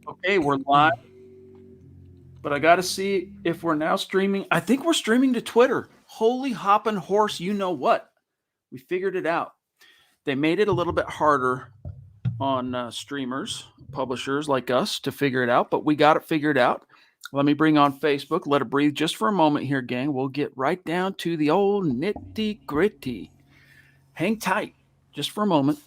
Okay, we're live, but I got to see if we're now streaming. I think we're streaming to Twitter. Holy hoppin' horse, you know what? We figured it out. They made it a little bit harder on streamers, publishers like us to figure it out, but we got it figured out. Let me bring on Facebook. Let it breathe just for a moment here, gang. We'll get right down to the old nitty gritty. Hang tight just for a moment.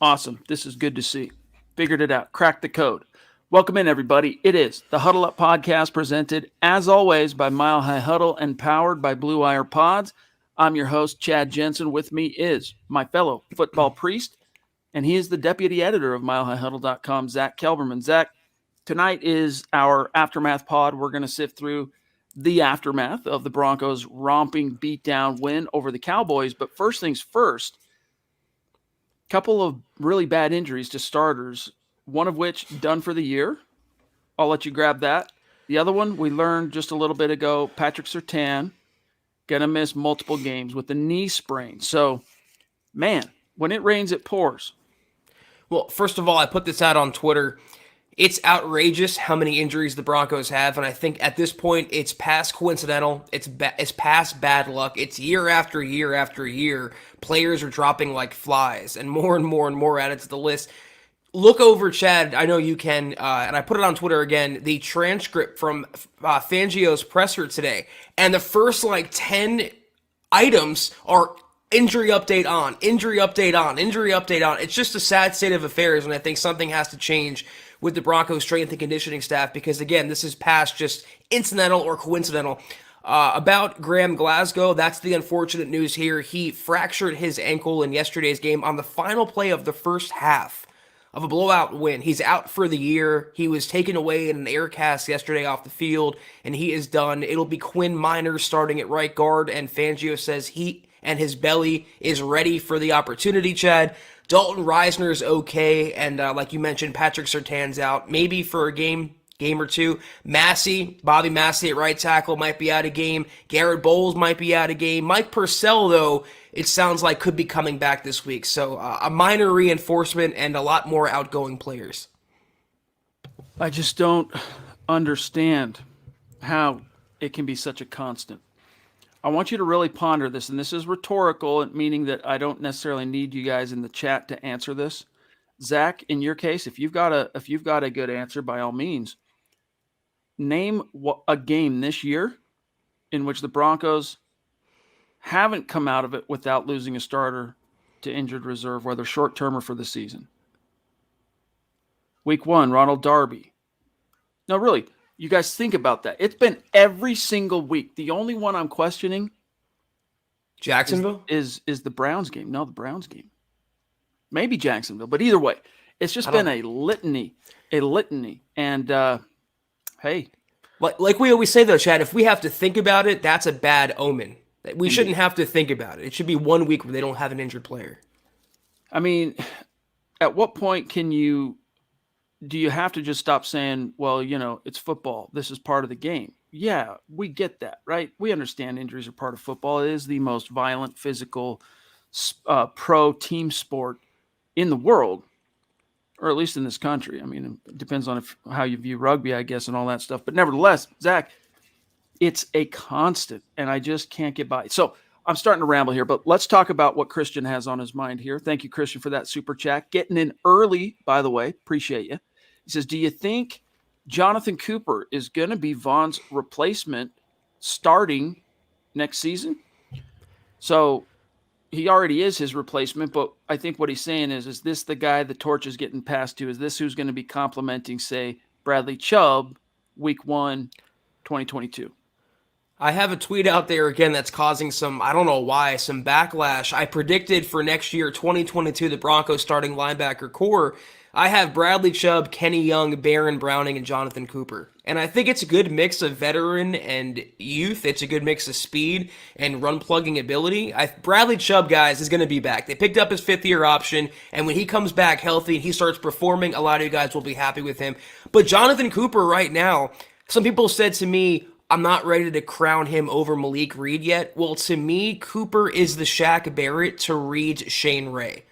Awesome. This is good to see. Figured it out. Cracked the code. Welcome in, everybody. It is the Huddle Up Podcast, presented, as always, by Mile High Huddle and powered by Blue Wire Pods. I'm your host, Chad Jensen. With me is my fellow football priest, and he is the deputy editor of MileHighHuddle.com, Zack Kelberman. Zack, tonight is our Aftermath pod. We're going to sift through the aftermath of the Broncos' romping beatdown win over the Cowboys. But first things first, couple of really bad injuries to starters, one of which done for the year. I'll let you grab that. The other one, we learned just a little bit ago, Patrick Surtain going to miss multiple games with a knee sprain. So, man, when it rains, it pours. Well, first of all, I put this out on Twitter. It's outrageous how many injuries the Broncos have, and I think at this point it's past coincidental. It's past bad luck. It's year after year after year. Players are dropping like flies, and more added to the list. Look over, Chad, I know you can, and I put it on Twitter again, the transcript from Fangio's presser today, and the first 10 items are injury update on, injury update on, injury update on. It's just a sad state of affairs, and I think something has to change with the Broncos strength and conditioning staff, because again, this is past just incidental or coincidental. About Graham Glasgow, that's the unfortunate news here. He fractured his ankle in yesterday's game on the final play of the first half of a blowout win. He's out for the year. He was taken away in an air cast yesterday off the field, and he is done. It'll be Quinn Miners starting at right guard, and Fangio says he and his belly is ready for the opportunity, Chad. Dalton Reisner's okay, and like you mentioned, Patrick Surtain's out, maybe for a game or two. Bobby Massey at right tackle might be out of game. Garrett Bowles might be out of game. Mike Purcell, though, it sounds like could be coming back this week. So a minor reinforcement and a lot more outgoing players. I just don't understand how it can be such a constant. I want you to really ponder this, and this is rhetorical, meaning that I don't necessarily need you guys in the chat to answer this. Zack, in your case, if you've got a good answer, by all means, name a game this year in which the Broncos haven't come out of it without losing a starter to injured reserve, whether short-term or for the season. Week 1, Ronald Darby. No, really, you guys think about that. It's been every single week. The only one I'm questioning Jacksonville is the Browns game. No, the Browns game. Maybe Jacksonville, but either way, it's just been a litany. And hey, like we always say though, Chad, if we have to think about it, that's a bad omen. We shouldn't have to think about it. It should be 1 week where they don't have an injured player. I mean, at what point do you have to just stop saying, well, it's football, this is part of the game? Yeah, we get that, right? We understand injuries are part of football. It is the most violent, physical, pro team sport in the world, or at least in this country. I mean, it depends on how you view rugby, I guess, and all that stuff. But nevertheless, Zack, it's a constant, and I just can't get by. So I'm starting to ramble here, but let's talk about what Christian has on his mind here. Thank you, Christian, for that super chat. Getting in early, by the way. Appreciate you. He says, do you think Jonathan Cooper is going to be Vaughn's replacement starting next season? So he already is his replacement, but I think what he's saying is this the guy the torch is getting passed to? Is this who's going to be complimenting, say, Bradley Chubb week 1, 2022? I have a tweet out there again that's causing some backlash. I predicted for next year, 2022, the Broncos starting linebacker core. I have Bradley Chubb, Kenny Young, Baron Browning, and Jonathan Cooper. And I think it's a good mix of veteran and youth. It's a good mix of speed and run-plugging ability. Bradley Chubb, guys, is going to be back. They picked up his fifth-year option, and when he comes back healthy and he starts performing, a lot of you guys will be happy with him. But Jonathan Cooper right now, some people said to me, I'm not ready to crown him over Malik Reed yet. Well, to me, Cooper is the Shaq Barrett to Reed's Shane Ray.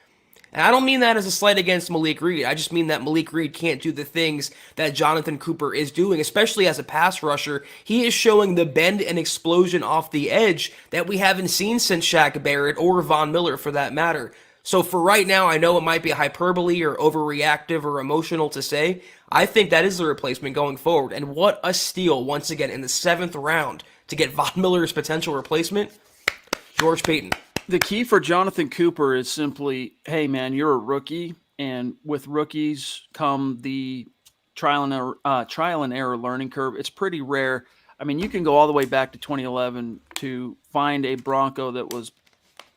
And I don't mean that as a slight against Malik Reed. I just mean that Malik Reed can't do the things that Jonathan Cooper is doing, especially as a pass rusher. He is showing the bend and explosion off the edge that we haven't seen since Shaq Barrett or Von Miller for that matter. So for right now, I know it might be hyperbole or overreactive or emotional to say. I think that is the replacement going forward. And what a steal, once again, in the 7th round to get Von Miller's potential replacement, George Paton. The key for Jonathan Cooper is simply, hey, man, you're a rookie, and with rookies come the trial and error learning curve. It's pretty rare. I mean, you can go all the way back to 2011 to find a Bronco that was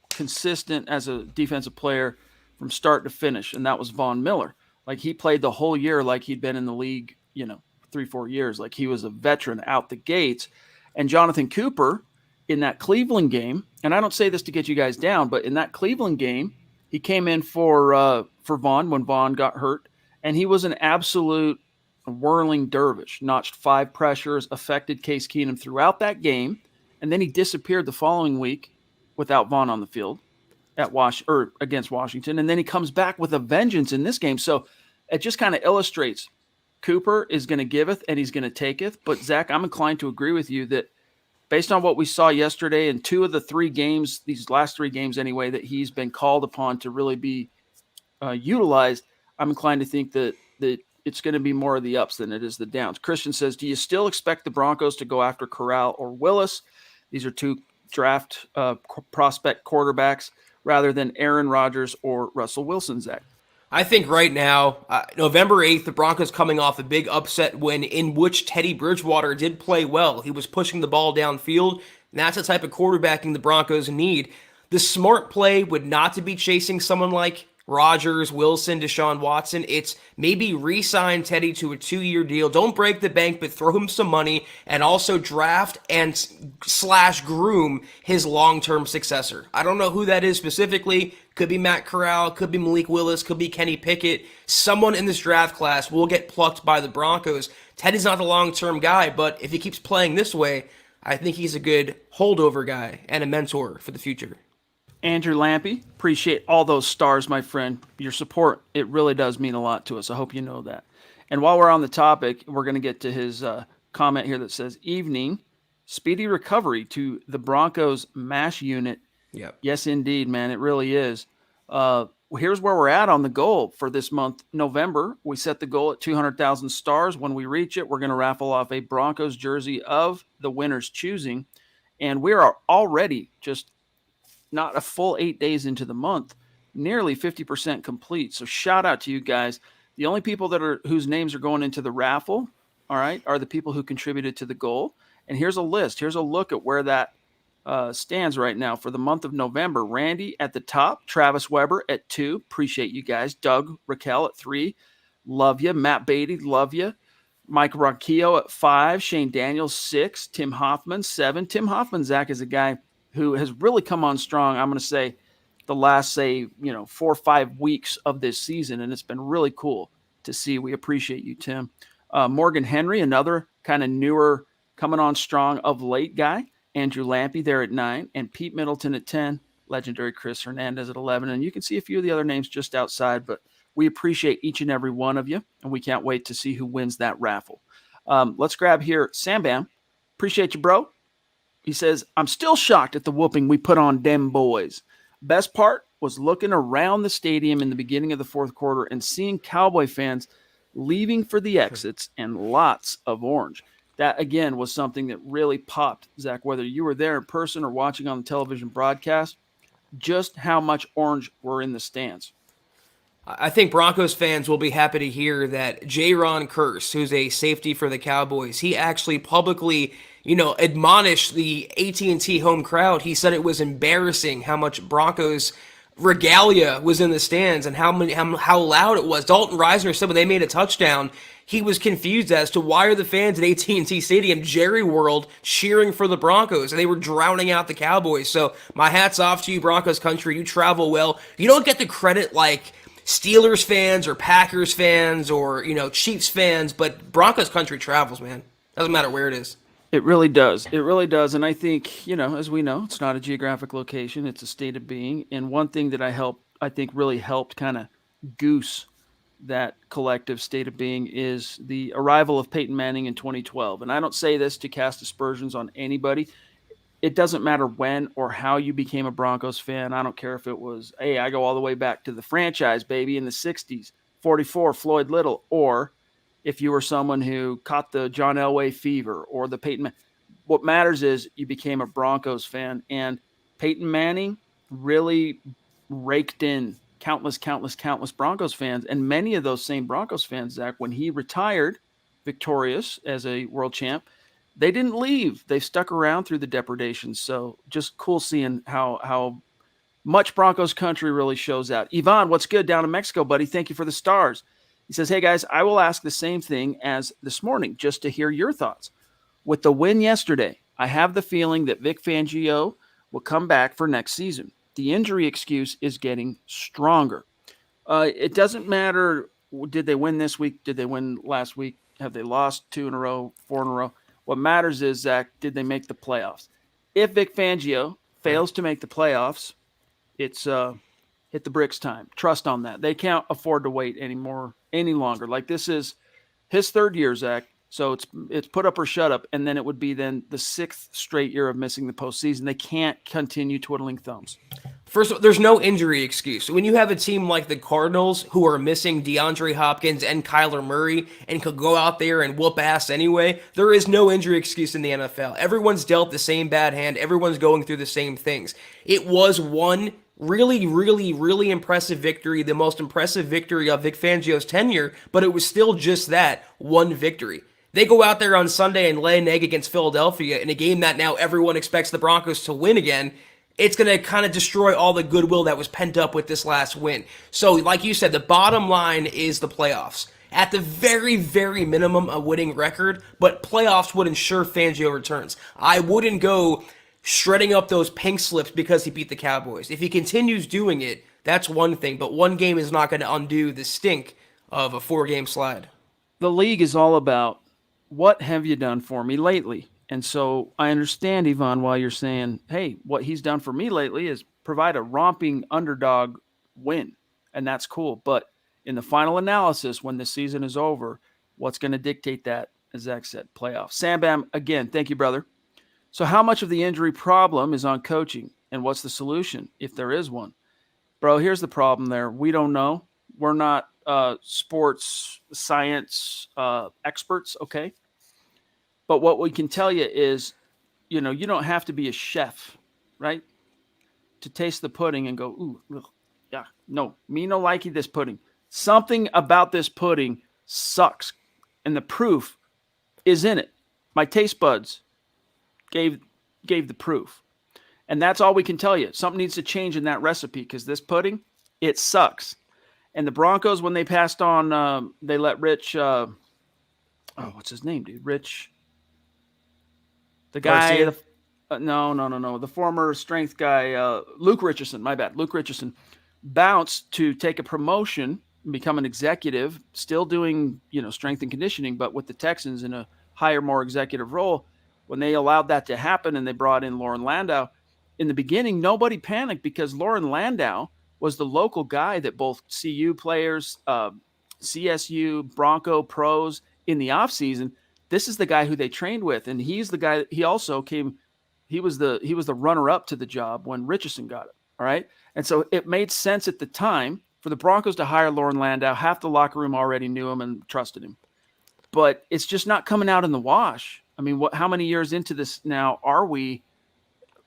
consistent as a defensive player from start to finish, and that was Von Miller. Like, he played the whole year like he'd been in the league, 3-4 years. Like, he was a veteran out the gates. And Jonathan Cooper, in that Cleveland game, and I don't say this to get you guys down, but in that Cleveland game, he came in for Vaughn when Vaughn got hurt, and he was an absolute whirling dervish. Notched 5 pressures, affected Case Keenum throughout that game, and then he disappeared the following week without Vaughn on the field against Washington, and then he comes back with a vengeance in this game. So it just kind of illustrates Cooper is going to giveth and he's going to taketh. But Zach, I'm inclined to agree with you that based on what we saw yesterday in 2 of the 3 games, these last 3 games anyway, that he's been called upon to really be utilized, I'm inclined to think that it's going to be more of the ups than it is the downs. Christian says, do you still expect the Broncos to go after Corral or Willis? These are 2 draft prospect quarterbacks rather than Aaron Rodgers or Russell Wilson, Zach. I think right now, November 8th, the Broncos coming off a big upset win in which Teddy Bridgewater did play well. He was pushing the ball downfield, and that's the type of quarterbacking the Broncos need. The smart play would not to be chasing someone like Rodgers, Wilson, Deshaun Watson. It's maybe re-sign Teddy to a 2-year deal. Don't break the bank, but throw him some money and also draft and / groom his long-term successor. I don't know who that is specifically. Could be Matt Corral, could be Malik Willis, could be Kenny Pickett. Someone in this draft class will get plucked by the Broncos. Teddy's not the long-term guy, but if he keeps playing this way, I think he's a good holdover guy and a mentor for the future. Andrew Lampy, appreciate all those stars, my friend. Your support, it really does mean a lot to us. I hope you know that. And while we're on the topic, we're going to get to his comment here that says, evening, speedy recovery to the Broncos MASH unit. Yep. Yes, indeed, man. It really is. Here's where we're at on the goal for this month, November. We set the goal at 200,000 stars. When we reach it, we're going to raffle off a Broncos jersey of the winner's choosing. And we are already just not a full 8 days into the month, nearly 50% complete. So shout out to you guys. The only people whose names are going into the raffle, all right, are the people who contributed to the goal. And here's a list. Here's a look at where that stands right now for the month of November. Randy at the top, Travis Weber at 2. Appreciate you guys. Doug Raquel at 3. Love you. Matt Beatty, love you. Mike Ronquillo at 5. Shane Daniels, 6. Tim Hoffman, 7. Tim Hoffman, Zach, is a guy who has really come on strong, I'm going to say, the last, 4 or 5 weeks of this season, and it's been really cool to see. We appreciate you, Tim. Morgan Henry, another kind of newer, coming on strong of late guy. Andrew Lampy there at 9, and Pete Middleton at 10, legendary Chris Hernandez at 11, and you can see a few of the other names just outside, but we appreciate each and every one of you, and we can't wait to see who wins that raffle. Let's grab here Sam Bam. Appreciate you, bro. He says, I'm still shocked at the whooping we put on dem boys. Best part was looking around the stadium in the beginning of the 4th quarter and seeing Cowboy fans leaving for the exits and lots of orange. That, again, was something that really popped, Zach, whether you were there in person or watching on the television broadcast, just how much orange were in the stands. I think Broncos fans will be happy to hear that J-Ron Curse, who's a safety for the Cowboys, he actually publicly admonished the AT&T home crowd. He said it was embarrassing how much Broncos regalia was in the stands and how loud it was. Dalton Reisner said when they made a touchdown, he was confused as to why are the fans at AT&T Stadium, Jerry World, cheering for the Broncos, and they were drowning out the Cowboys. So my hat's off to you, Broncos country. You travel well. You don't get the credit like Steelers fans or Packers fans or Chiefs fans, but Broncos country travels, man. Doesn't matter where it is. It really does. It really does. And I think, as we know, it's not a geographic location. It's a state of being. And one thing that I I think really helped kind of goose that collective state of being is the arrival of Peyton Manning in 2012. And I don't say this to cast aspersions on anybody. It doesn't matter when or how you became a Broncos fan. I don't care if it was, hey, I go all the way back to the franchise, baby, in the 60s, 44, Floyd Little, or if you were someone who caught the John Elway fever or the Peyton Manning. What matters is you became a Broncos fan. And Peyton Manning really raked in countless Broncos fans. And many of those same Broncos fans, Zach, when he retired victorious as a world champ, they didn't leave. They stuck around through the depredations. So just cool seeing how much Broncos country really shows out. Yvonne, what's good down in Mexico, buddy? Thank you for the stars. He says, hey, guys, I will ask the same thing as this morning just to hear your thoughts. With the win yesterday, I have the feeling that Vic Fangio will come back for next season. The injury excuse is getting stronger. It doesn't matter, did they win this week? Did they win last week? Have they lost 2 in a row, 4 in a row? What matters is, Zach, did they make the playoffs? If Vic Fangio fails to make the playoffs, it's hit the bricks time. Trust on that. They can't afford to wait any longer. Like, this is his 3rd year, Zach. So it's put up or shut up, and then it would be then the 6th straight year of missing the postseason. They can't continue twiddling thumbs. First of all, there's no injury excuse. When you have a team like the Cardinals who are missing DeAndre Hopkins and Kyler Murray and could go out there and whoop ass anyway, there is no injury excuse in the NFL. Everyone's dealt the same bad hand. Everyone's going through the same things. It was one really impressive victory, the most impressive victory of Vic Fangio's tenure, but it was still just that, one victory. They go out there on Sunday and lay an egg against Philadelphia in a game that now everyone expects the Broncos to win again. It's going to kind of destroy all the goodwill that was pent up with this last win. So, like you said, the bottom line is the playoffs. At the very minimum, a winning record, but playoffs would ensure Fangio returns. I wouldn't go shredding up those pink slips because he beat the Cowboys. If he continues doing it, that's one thing, but one game is not going to undo the stink of a 4-game slide. The league is all about, what have you done for me lately? And so I understand, Yvonne, why you're saying, hey, what he's done for me lately is provide a romping underdog win. And that's cool. But in the final analysis, when the season is over, what's going to dictate that, as Zach said, playoffs? Sam Bam, again, thank you, brother. So how much of the injury problem is on coaching? And what's the solution, if there is one? Bro, here's the problem there. We don't know. We're not sports science experts, okay? But what we can tell you is, you don't have to be a chef, right, to taste the pudding and go, ooh, ugh, yeah, no, me no likey this pudding. Something about this pudding sucks, and the proof is in it. My taste buds gave the proof, and that's all we can tell you. Something needs to change in that recipe because this pudding, it sucks. And the Broncos, when they passed on, they let Rich, what's his name, dude? Rich, the guy, no. The former strength guy, Luke Richardson, my bad. Luke Richardson bounced to take a promotion and become an executive, still doing, strength and conditioning, but with the Texans in a higher, more executive role. When they allowed that to happen and they brought in Lauren Landau, in the beginning, nobody panicked because Lauren Landau was the local guy that both CU players, CSU, Bronco pros in the offseason, this is the guy who they trained with. And he's the guy, he also he was the runner-up to the job when Richardson got it. All right. And so it made sense at the time for the Broncos to hire Lauren Landau. Half the locker room already knew him and trusted him. But it's just not coming out in the wash. I mean, how many years into this now are we?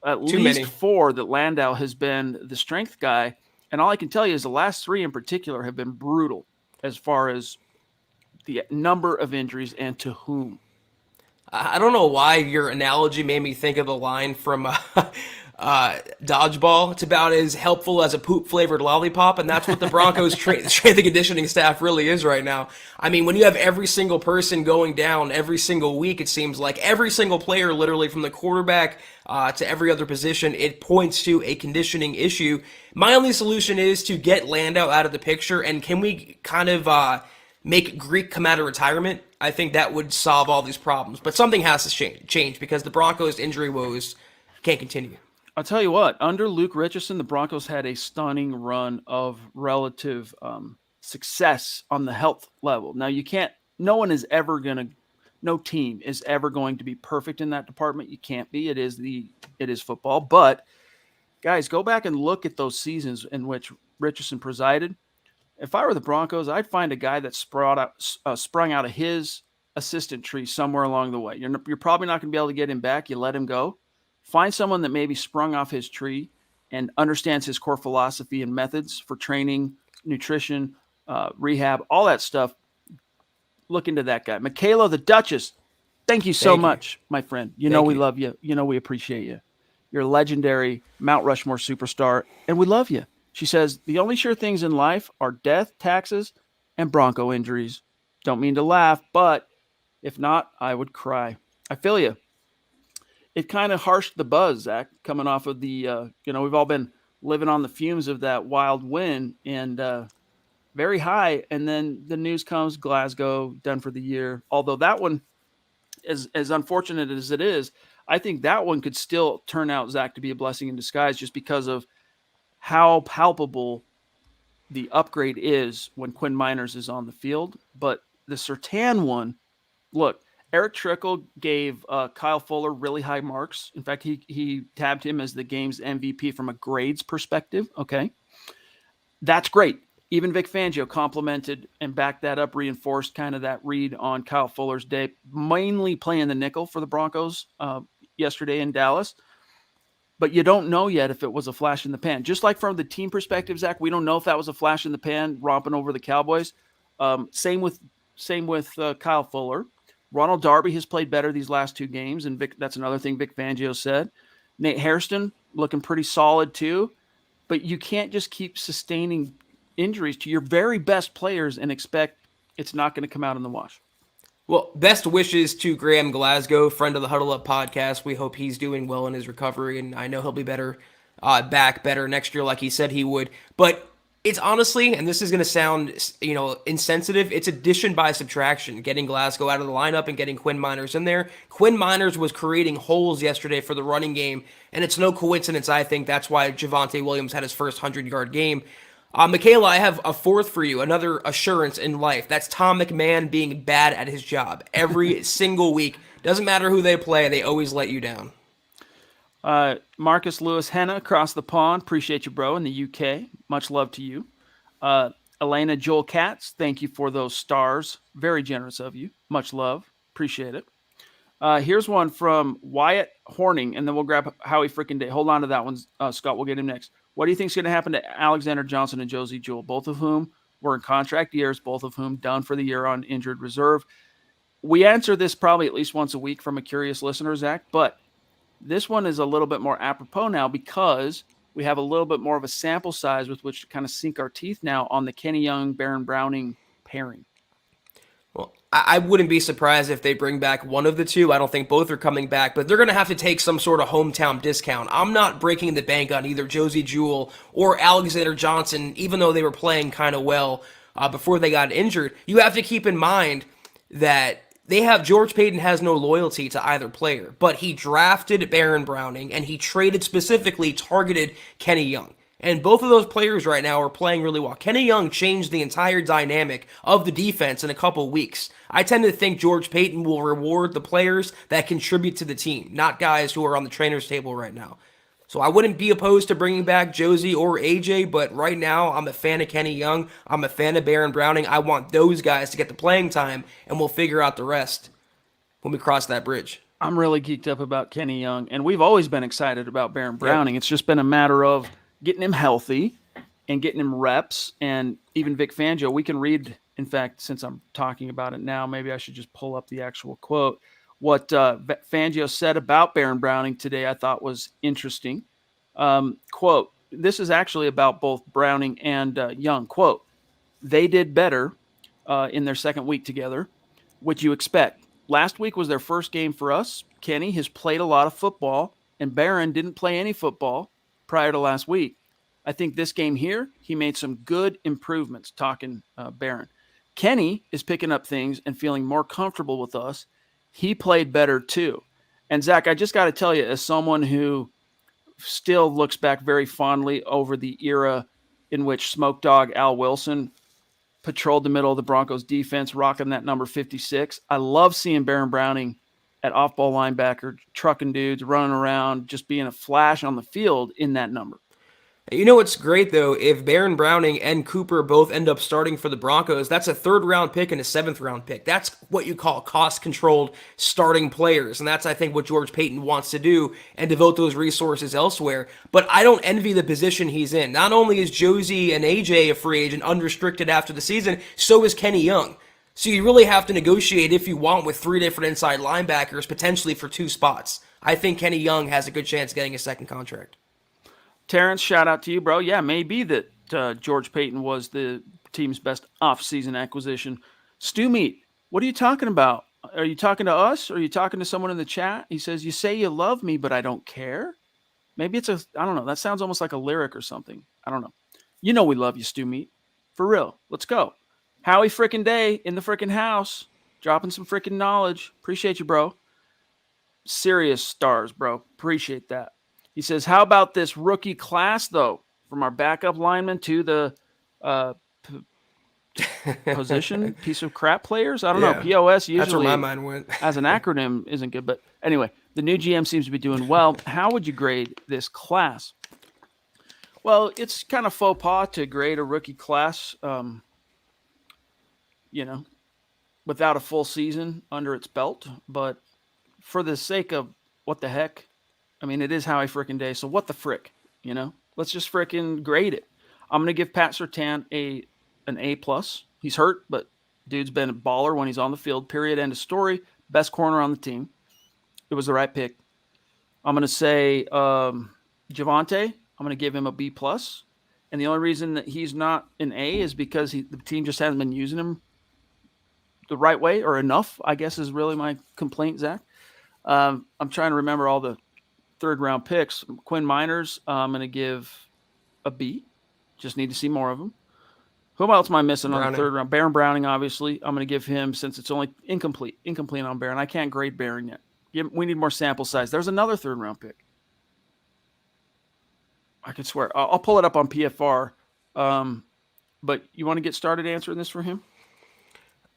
At least 4 that Landau has been the strength guy. And all I can tell you is the last 3 in particular have been brutal as far as the number of injuries and to whom. I don't know why your analogy made me think of the line from Dodgeball. It's about as helpful as a poop-flavored lollipop, and that's what the Broncos strength and conditioning staff really is right now. I mean, when you have every single person going down every single week, it seems like every single player, literally from the quarterback to every other position, it points to a conditioning issue. My only solution is to get Landau out of the picture, and can we kind of make Greek come out of retirement? I think that would solve all these problems. But something has to change because the Broncos' injury woes can't continue. I'll tell you what, under Luke Richardson, the Broncos had a stunning run of relative success on the health level. Now, no team is ever going to be perfect in that department. You can't be. It is football. But guys, go back and look at those seasons in which Richardson presided. If I were the Broncos, I'd find a guy that sprung out of his assistant tree somewhere along the way. You're probably not going to be able to get him back. You let him go. Find someone that maybe sprung off his tree and understands his core philosophy and methods for training, nutrition, rehab, all that stuff. Look into that guy. Michaela, the Duchess, thank you so much, my friend. We love you. We appreciate you. You're a legendary Mount Rushmore superstar, and we love you. She says, the only sure things in life are death, taxes, and Bronco injuries. Don't mean to laugh, but if not, I would cry. I feel you. It kind of harshed the buzz, Zach, coming off of the, we've all been living on the fumes of that wild win and very high. And then the news comes, Glasgow, done for the year. Although that one, as unfortunate as it is, I think that one could still turn out, Zach, to be a blessing in disguise just because of how palpable the upgrade is when Quinn Miners is on the field. But the Surtain one, look, Eric Trickle gave Kyle Fuller really high marks. In fact, he tabbed him as the game's MVP from a grades perspective. Okay. That's great. Even Vic Fangio complimented and backed that up, reinforced kind of that read on Kyle Fuller's day, mainly playing the nickel for the Broncos yesterday in Dallas. But you don't know yet if it was a flash in the pan. Just like from the team perspective, Zach, we don't know if that was a flash in the pan romping over the Cowboys. Same with Kyle Fuller. Ronald Darby has played better these last two games, and that's another thing Vic Fangio said. Nate Hairston looking pretty solid too. But you can't just keep sustaining injuries to your very best players and expect it's not going to come out in the wash. Well, best wishes to Graham Glasgow, friend of the Huddle Up podcast. We hope he's doing well in his recovery, and I know he'll be better, back better next year like he said he would. But it's honestly, and this is going to sound, insensitive, it's addition by subtraction, getting Glasgow out of the lineup and getting Quinn Miners in there. Quinn Miners was creating holes yesterday for the running game, and it's no coincidence, I think, that's why Javonte Williams had his first 100-yard game. Michaela, I have a fourth for you, another assurance in life. That's Tom McMahon being bad at his job every single week. Doesn't matter who they play, they always let you down. Marcus Lewis Henna across the pond. Appreciate you, bro, in the UK. Much love to you. Elena Joel Katz, thank you for those stars. Very generous of you. Much love. Appreciate it. Here's one from Wyatt Horning, and then we'll grab Howie freaking Day. Hold on to that one, Scott. We'll get him next. What do you think is going to happen to Alexander Johnson and Josie Jewell, both of whom were in contract years, both of whom done for the year on injured reserve? We answer this probably at least once a week from a curious listener, Zach, but this one is a little bit more apropos now because we have a little bit more of a sample size with which to kind of sink our teeth now on the Kenny Young, Baron Browning pairing. Well, I wouldn't be surprised if they bring back one of the two. I don't think both are coming back, but they're going to have to take some sort of hometown discount. I'm not breaking the bank on either Josie Jewell or Alexander Johnson, even though they were playing kind of well before they got injured. You have to keep in mind that George Payton has no loyalty to either player, but he drafted Baron Browning and he traded specifically targeted Kenny Young. And both of those players right now are playing really well. Kenny Young changed the entire dynamic of the defense in a couple weeks. I tend to think George Payton will reward the players that contribute to the team, not guys who are on the trainer's table right now. So I wouldn't be opposed to bringing back Josie or AJ, but right now I'm a fan of Kenny Young. I'm a fan of Baron Browning. I want those guys to get the playing time, and we'll figure out the rest when we cross that bridge. I'm really geeked up about Kenny Young, and we've always been excited about Baron Browning. Yep. It's just been a matter of getting him healthy and getting him reps. And even Vic Fangio, we can read, in fact, since I'm talking about it now, maybe I should just pull up the actual quote. What Fangio said about Baron Browning today I thought was interesting. Quote, this is actually about both Browning and Young. Quote, they did better in their second week together, which you expect. Last week was their first game for us. Kenny has played a lot of football, and Baron didn't play any football prior to last week. I think this game here, he made some good improvements, talking Baron. Kenny is picking up things and feeling more comfortable with us. He played better too. And Zach, I just got to tell you, as someone who still looks back very fondly over the era in which Smoke Dog Al Wilson patrolled the middle of the Broncos defense, rocking that number 56. I love seeing Baron Browning at off-ball linebacker, trucking dudes, running around, just being a flash on the field in that number. You know what's great, though? If Baron Browning and Cooper both end up starting for the Broncos, that's a 3rd-round pick and a 7th-round pick. That's what you call cost-controlled starting players, and that's, I think, what George Paton wants to do and devote those resources elsewhere. But I don't envy the position he's in. Not only is Josie and AJ a free agent, unrestricted after the season, so is Kenny Young. So you really have to negotiate if you want with 3 different inside linebackers, potentially for 2 spots. I think Kenny Young has a good chance of getting a second contract. Terrence, shout out to you, bro. Yeah, maybe that George Paton was the team's best off-season acquisition. Stew Meat, what are you talking about? Are you talking to us? Or are you talking to someone in the chat? He says, you say you love me, but I don't care. Maybe it's I don't know. That sounds almost like a lyric or something. I don't know. You know we love you, Stew Meat. For real. Let's go. Howie frickin' Day in the frickin' house. Dropping some frickin' knowledge. Appreciate you, bro. Serious stars, bro. Appreciate that. He says, how about this rookie class, though? From our backup lineman to the position piece of crap players? I don't know. POS usually, that's where my mind went. as an acronym, isn't good. But anyway, the new GM seems to be doing well. How would you grade this class? Well, it's kind of faux pas to grade a rookie class, without a full season under its belt. But for the sake of what the heck, I mean, it is Howie frickin' Day, so what the frick, Let's just frickin' grade it. I'm going to give Pat Surtain an A+. He's hurt, but dude's been a baller when he's on the field, period, end of story. Best corner on the team. It was the right pick. I'm going to say Javonte, I'm going to give him a B+. And the only reason that he's not an A is because the team just hasn't been using him the right way or enough, I guess is really my complaint, Zach. I'm trying to remember all the 3rd-round picks. Quinn Miners, I'm going to give a B. Just need to see more of him. Who else am I missing on the 3rd round? Baron Browning, obviously. I'm going to give him, since it's only incomplete on Baron. I can't grade Baron yet. We need more sample size. There's another 3rd-round pick. I can swear. I'll pull it up on PFR. But you want to get started answering this for him?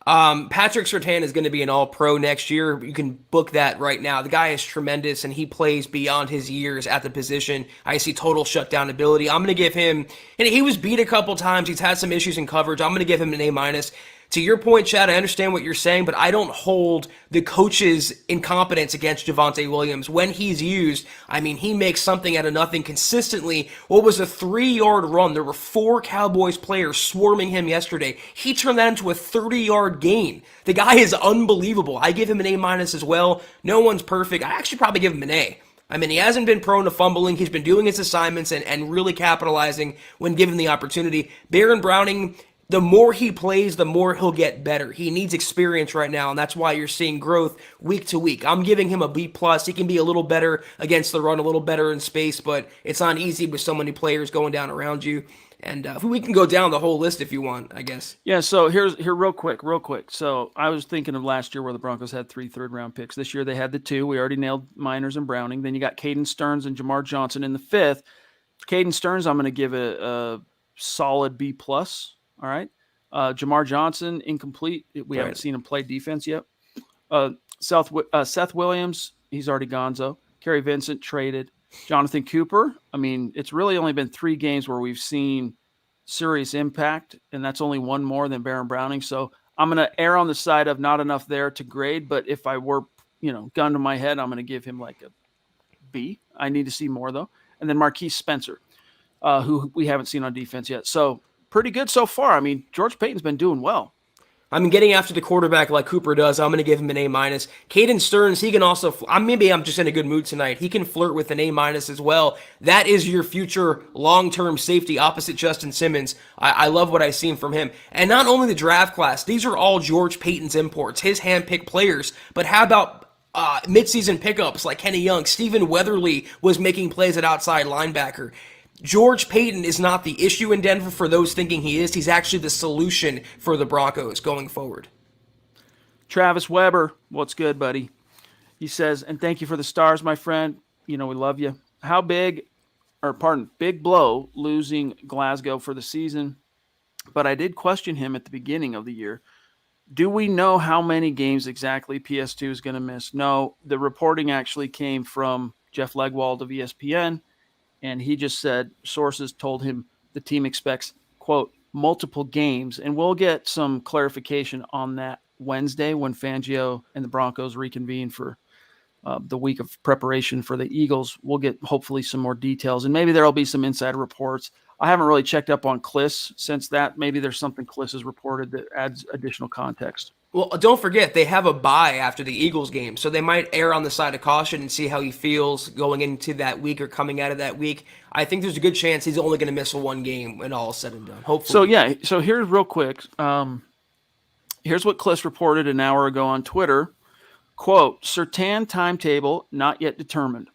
Patrick Surtain is going to be an all-pro next year. You can book that right now. The guy is tremendous, and he plays beyond his years at the position. I see total shutdown ability. I'm going to give him, and he was beat a couple times. He's had some issues in coverage. I'm going to give him an A-. To your point, Chad, I understand what you're saying, but I don't hold the coach's incompetence against Javonte Williams. When he's used, I mean, he makes something out of nothing consistently. What was a 3-yard run? There were 4 Cowboys players swarming him yesterday. He turned that into a 30-yard gain. The guy is unbelievable. I give him an A- as well. No one's perfect. I actually probably give him an A. I mean, he hasn't been prone to fumbling. He's been doing his assignments and really capitalizing when given the opportunity. Baron Browning, the more he plays, the more he'll get better. He needs experience right now, and that's why you're seeing growth week to week. I'm giving him a B+. He can be a little better against the run, a little better in space, but it's not easy with so many players going down around you. And we can go down the whole list if you want, I guess. Yeah, so here real quick. So I was thinking of last year where the Broncos had 3 3rd-round picks. This year they had the 2. We already nailed Miners and Browning. Then you got Caden Stearns and Jamar Johnson in the 5th. Caden Stearns, I'm going to give a solid B+. All right. Jamar Johnson, incomplete. We haven't seen him play defense yet. Seth Williams, he's already gonzo. Kerry Vincent, traded. Jonathan Cooper, I mean, it's really only been 3 games where we've seen serious impact, and that's only 1 more than Baron Browning. So I'm going to err on the side of not enough there to grade, but if I were, gun to my head, I'm going to give him like a B. I need to see more, though. And then Marquise Spencer, who we haven't seen on defense yet. So pretty good so far. I mean, George Paton's been doing well. I mean, getting after the quarterback like Cooper does, I'm going to give him an A-. Caden Stearns, he can also, maybe I'm just in a good mood tonight. He can flirt with an A- as well. That is your future long-term safety opposite Justin Simmons. I love what I've seen from him. And not only the draft class, these are all George Paton's imports, his hand-picked players. But how about midseason pickups like Kenny Young? Stephen Weatherly was making plays at outside linebacker. George Paton is not the issue in Denver for those thinking he is. He's actually the solution for the Broncos going forward. Travis Weber, what's good, buddy? He says, and thank you for the stars, my friend. We love you. How big big blow losing Glasgow for the season. But I did question him at the beginning of the year. Do we know how many games exactly PS2 is going to miss? No, the reporting actually came from Jeff Legwold of ESPN, and he just said sources told him the team expects, quote, multiple games. And we'll get some clarification on that Wednesday when Fangio and the Broncos reconvene for the week of preparation for the Eagles. We'll get hopefully some more details, and maybe there'll be some inside reports. I haven't really checked up on Kliss since that. Maybe there's something Kliss has reported that adds additional context. Well, don't forget, they have a bye after the Eagles game, so they might err on the side of caution and see how he feels going into that week or coming out of that week. I think there's a good chance he's only going to miss one game when all is said and done, hopefully. So here's real quick. Here's what Kliss reported an hour ago on Twitter. Quote, Surtain timetable not yet determined.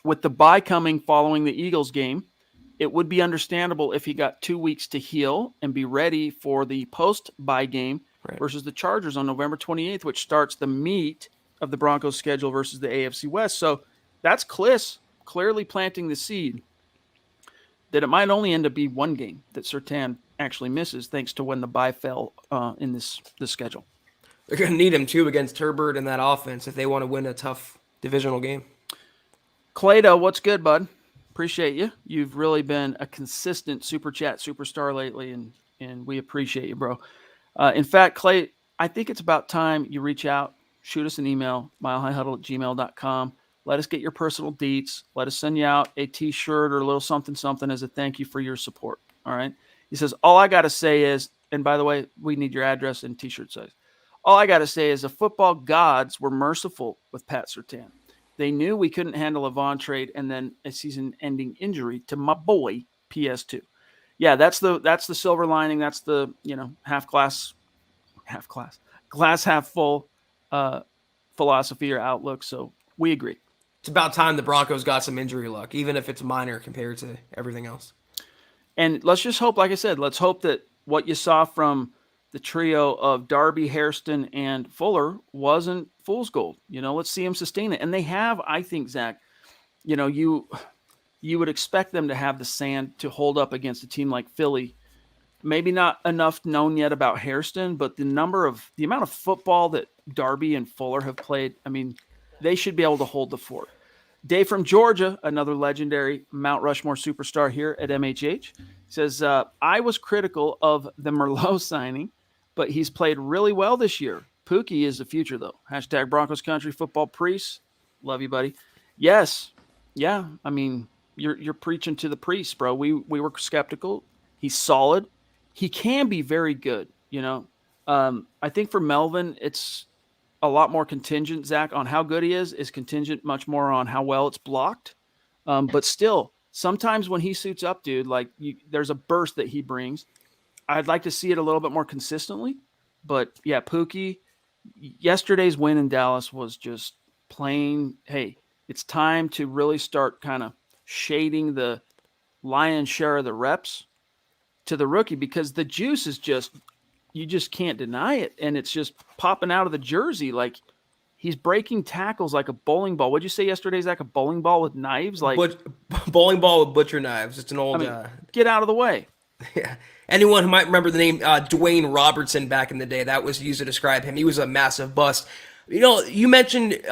With the bye coming following the Eagles game, it would be understandable if he got 2 weeks to heal and be ready for the post-bye game versus the Chargers on November 28th, which starts the meat of the Broncos' schedule versus the AFC West. So that's Kliss clearly planting the seed that it might only end up being one game that Surtain actually misses thanks to when the bye fell in this schedule. They're going to need him, too, against Herbert and that offense if they want to win a tough divisional game. Clado, what's good, bud? Appreciate you. You've really been a consistent Super Chat superstar lately, and we appreciate you, bro. In fact, Clay, I think it's about time you reach out, shoot us an email, milehighhuddle@gmail.com. Let us get your personal deets. Let us send you out a T-shirt or a little something as a thank you for your support, all right? He says, all I got to say is, and by the way, we need your address and T-shirt size. All I got to say is the football gods were merciful with Pat Surtain. They knew we couldn't handle a Vaughn trade and then a season-ending injury to my boy PS2. Yeah, that's the silver lining. That's the glass half full philosophy or outlook. So we agree. It's about time the Broncos got some injury luck, even if it's minor compared to everything else. And let's just hope, like I said, let's hope that what you saw from the trio of Darby, Hairston, and Fuller wasn't fool's gold. Let's see them sustain it. And they have, I think, Zach, you would expect them to have the sand to hold up against a team like Philly. Maybe not enough known yet about Hairston, but the amount of football that Darby and Fuller have played, I mean, they should be able to hold the fort. Dave from Georgia, another legendary Mount Rushmore superstar here at MHH, says, I was critical of the Merlot signing, but he's played really well this year. Pookie is the future, though. # Broncos Country Football Priest. Love you, buddy. Yes. Yeah. I mean, you're preaching to the priest, bro. We were skeptical. He's solid. He can be very good, I think for Melvin, it's a lot more contingent, Zach, on how good he is contingent much more on how well it's blocked. But still, sometimes when he suits up, dude, there's a burst that he brings. I'd like to see it a little bit more consistently. But, yeah, Pookie, yesterday's win in Dallas was just plain, hey, it's time to really start kind of shading the lion's share of the reps to the rookie because the juice is you just can't deny it. And it's just popping out of the jersey. Like, he's breaking tackles like a bowling ball. What'd you say yesterday, Zach? A bowling ball with knives? Bowling ball with butcher knives. It's an old... get out of the way. Yeah. Anyone who might remember the name Dwayne Robertson back in the day, that was used to describe him. He was a massive bust. You mentioned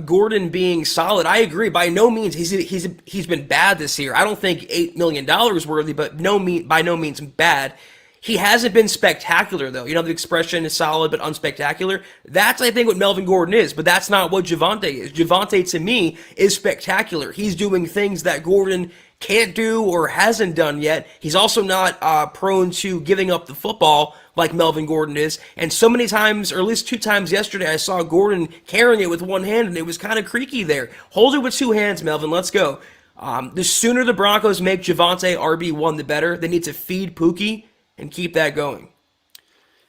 Gordon being solid. I agree. By no means he's been bad this year. I don't think $8 million worthy, but by no means bad. He hasn't been spectacular, though. The expression is solid but unspectacular. That's, I think, what Melvin Gordon is, but that's not what Javonte is. Javonte, to me, is spectacular. He's doing things that Gordon can't do or hasn't done yet. He's also not prone to giving up the football like Melvin Gordon is. And so many times, or at least 2 times yesterday, I saw Gordon carrying it with one hand, and it was kind of creaky there. Hold it with 2 hands, Melvin. Let's go. The sooner the Broncos make Javonte RB1, the better. They need to feed Pookie and keep that going.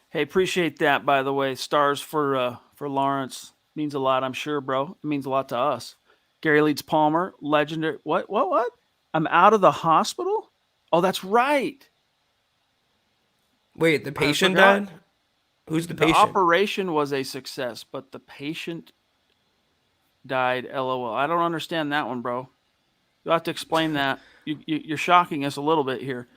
Hey, appreciate that, by the way. Stars for Lawrence. Means a lot, I'm sure, bro. It means a lot to us. Gary Leeds Palmer, legendary. What? I'm out of the hospital? Oh, that's right. Wait, the patient died? Who's the patient? The operation was a success, but the patient died, LOL. I don't understand that one, bro. You'll have to explain that. You're shocking us a little bit here.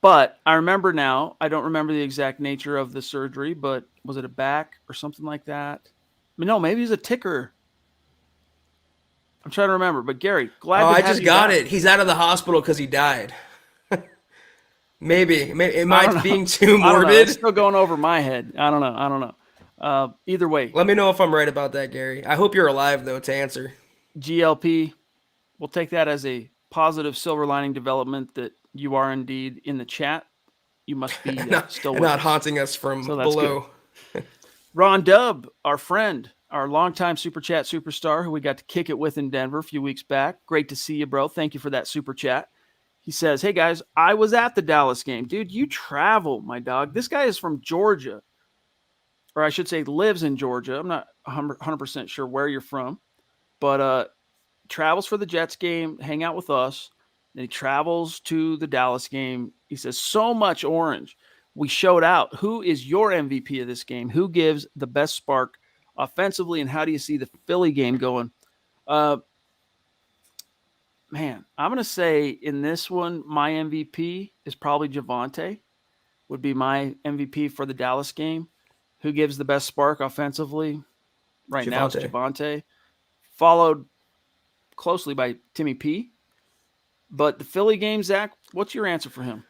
But I remember now, I don't remember the exact nature of the surgery, but was it a back or something like that? I mean, no, maybe it was a ticker. I'm trying to remember. But Gary, Oh, glad to I have just you got back. it. He's out of the hospital because he died. Maybe. Am I I don't know. being too I don't know. It's morbid? still going over my head. I don't know. I don't know. Either way, Let me know if I'm right about that, Gary. I hope you're alive, though, to answer. GLP, we'll take that as a positive silver lining development that you are indeed in the chat. You must be not, still and with not us. haunting us from So that's good. below. Ron Dub, our friend, our longtime Super Chat superstar who we got to kick it with in Denver a few weeks back. Great to see you, bro. Thank you for that Super Chat. He says, hey, guys, I was at the Dallas game. Dude, you travel, my dog. This guy is from Georgia, or I should say lives in Georgia. I'm not 100% sure where you're from, but travels for the Jets game, hang out with us. Then he travels to the Dallas game. He says, so much orange. We showed out. Who is your MVP of this game? Who gives the best spark offensively? And how do you see the Philly game going? Man, I'm going to say in this one, my MVP is probably Javonte, would be my MVP for the Dallas game. Who gives the best spark offensively? Right now, it's Javonte. Javonte, followed closely by Timmy P. But the Philly game, Zach, what's your answer for him?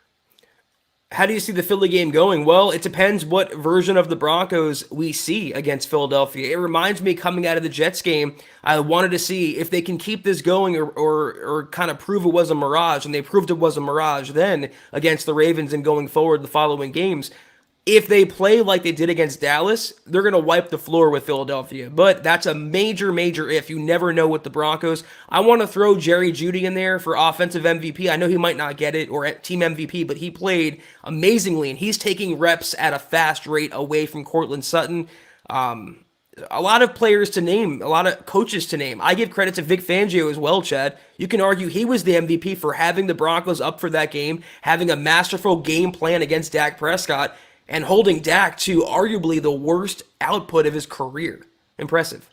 How do you see the Philly game going? Well, it depends what version of the Broncos we see against Philadelphia. It reminds me coming out of the Jets game, I wanted to see if they can keep this going or kind of prove it was a mirage, and they proved it was a mirage then against the Ravens and going forward the following games. If they play like they did against Dallas, they're going to wipe the floor with Philadelphia. But that's a major, major if. You never know with the Broncos. I want to throw Jerry Jeudy in there for offensive MVP. I know he might not get it, or team MVP, but he played amazingly, and he's taking reps at a fast rate away from Cortland Sutton. A lot of players to name, a lot of coaches to name. I give credit to Vic Fangio as well, Chad. You can argue he was the MVP for having the Broncos up for that game, having a masterful game plan against Dak Prescott, and holding Dak to arguably the worst output of his career. Impressive.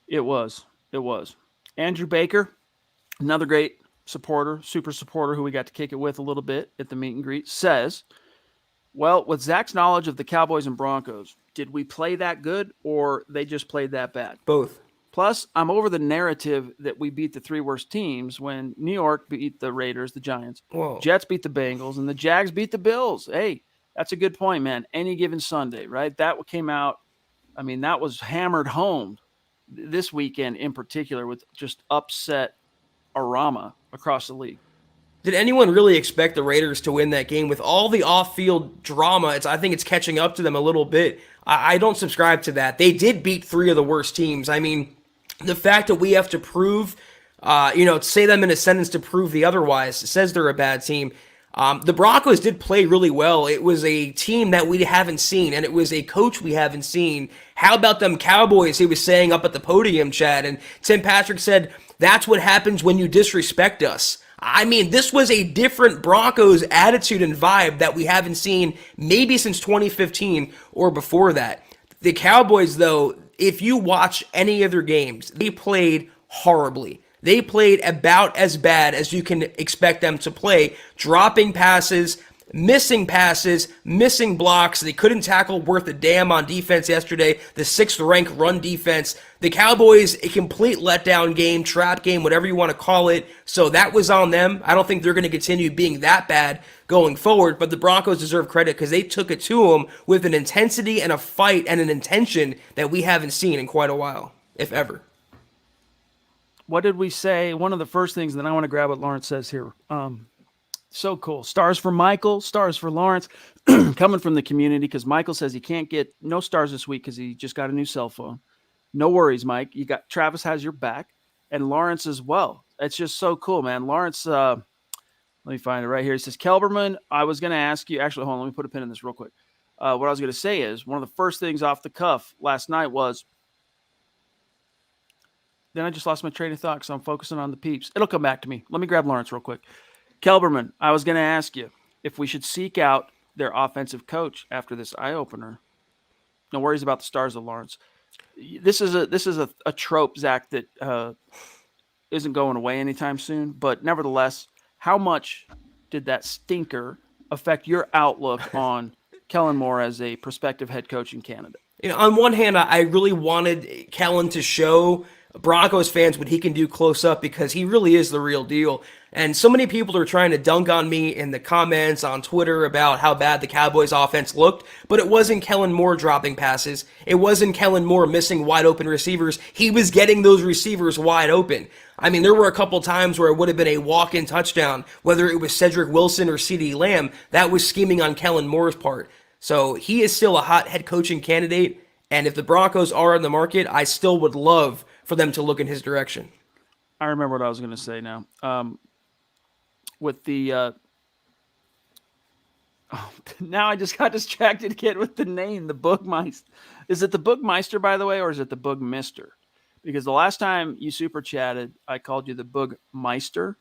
It was. Andrew Baker, another great supporter, super supporter who we got to kick it with a little bit at the meet and greet, says, well, with Zach's knowledge of the Cowboys and Broncos, did we play that good or they just played that bad? Both. Plus, I'm over the narrative that we beat the three worst teams when New York beat the Raiders, the Giants, Whoa. Jets beat the Bengals, and the Jags beat the Bills. Hey, that's a good point, man. Any given Sunday, right? That came out, I mean, that was hammered home this weekend in particular with just upset arama across the league. Did anyone really expect the Raiders to win that game with all the off-field drama? I think it's catching up to them a little bit. I don't subscribe to that. They did beat three of the worst teams. I mean, the fact that we have to prove, say them in a sentence to prove the otherwise says they're a bad team. The Broncos did play really well. It was a team that we haven't seen, and it was a coach we haven't seen. How about them Cowboys, he was saying up at the podium, Chad? And Tim Patrick said, that's what happens when you disrespect us. I mean, this was a different Broncos attitude and vibe that we haven't seen maybe since 2015 or before that. The Cowboys, though, if you watch any of their games, they played horribly. They played about as bad as you can expect them to play, dropping passes, missing blocks. They couldn't tackle worth a damn on defense yesterday. The 6th-ranked run defense. The Cowboys, a complete letdown game, trap game, whatever you want to call it. So that was on them. I don't think they're going to continue being that bad going forward, but the Broncos deserve credit because they took it to them with an intensity and a fight and an intention that we haven't seen in quite a while, if ever. What did we say? One of the first things that I want to grab what Lawrence says here. So cool. Stars for Michael, stars for Lawrence, coming from the community because Michael says he can't get no stars this week because he just got a new cell phone. No worries, Mike. You got Travis has your back, and Lawrence as well. It's just so cool, man. Lawrence, let me find it right here. He says, Kelberman, I was going to ask you. Actually, hold on. Let me put a pin in this real quick. What I was going to say is one of the first things off the cuff last night was. Then I just lost my train of thought because I'm focusing on the peeps. It'll come back to me. Let me grab Lawrence real quick. Kelberman, I was going to ask you if we should seek out their offensive coach after this eye-opener. No worries about the stars of Lawrence. This is a trope, Zach, that isn't going away anytime soon. But nevertheless, how much did that stinker affect your outlook on Kellen Moore as a prospective head coach in Canada? On one hand, I really wanted Kellen to show Broncos fans what he can do close up because he really is the real deal. And so many people are trying to dunk on me in the comments on Twitter about how bad the Cowboys offense looked, but it wasn't Kellen Moore dropping passes. It wasn't Kellen Moore missing wide open receivers. He was getting those receivers wide open. I mean, there were a couple times where it would have been a walk-in touchdown, whether it was Cedric Wilson or CeeDee Lamb. That was scheming on Kellen Moore's part. So he is still a hot head coaching candidate, and if the Broncos are on the market, I still would love for them to look in his direction. I remember what I was going to say now. With the now I just got distracted again with the name, the Boogmeister. Is it the Boogmeister, by the way, or is it the Boogmister? Because the last time you super chatted, I called you the Boogmeister,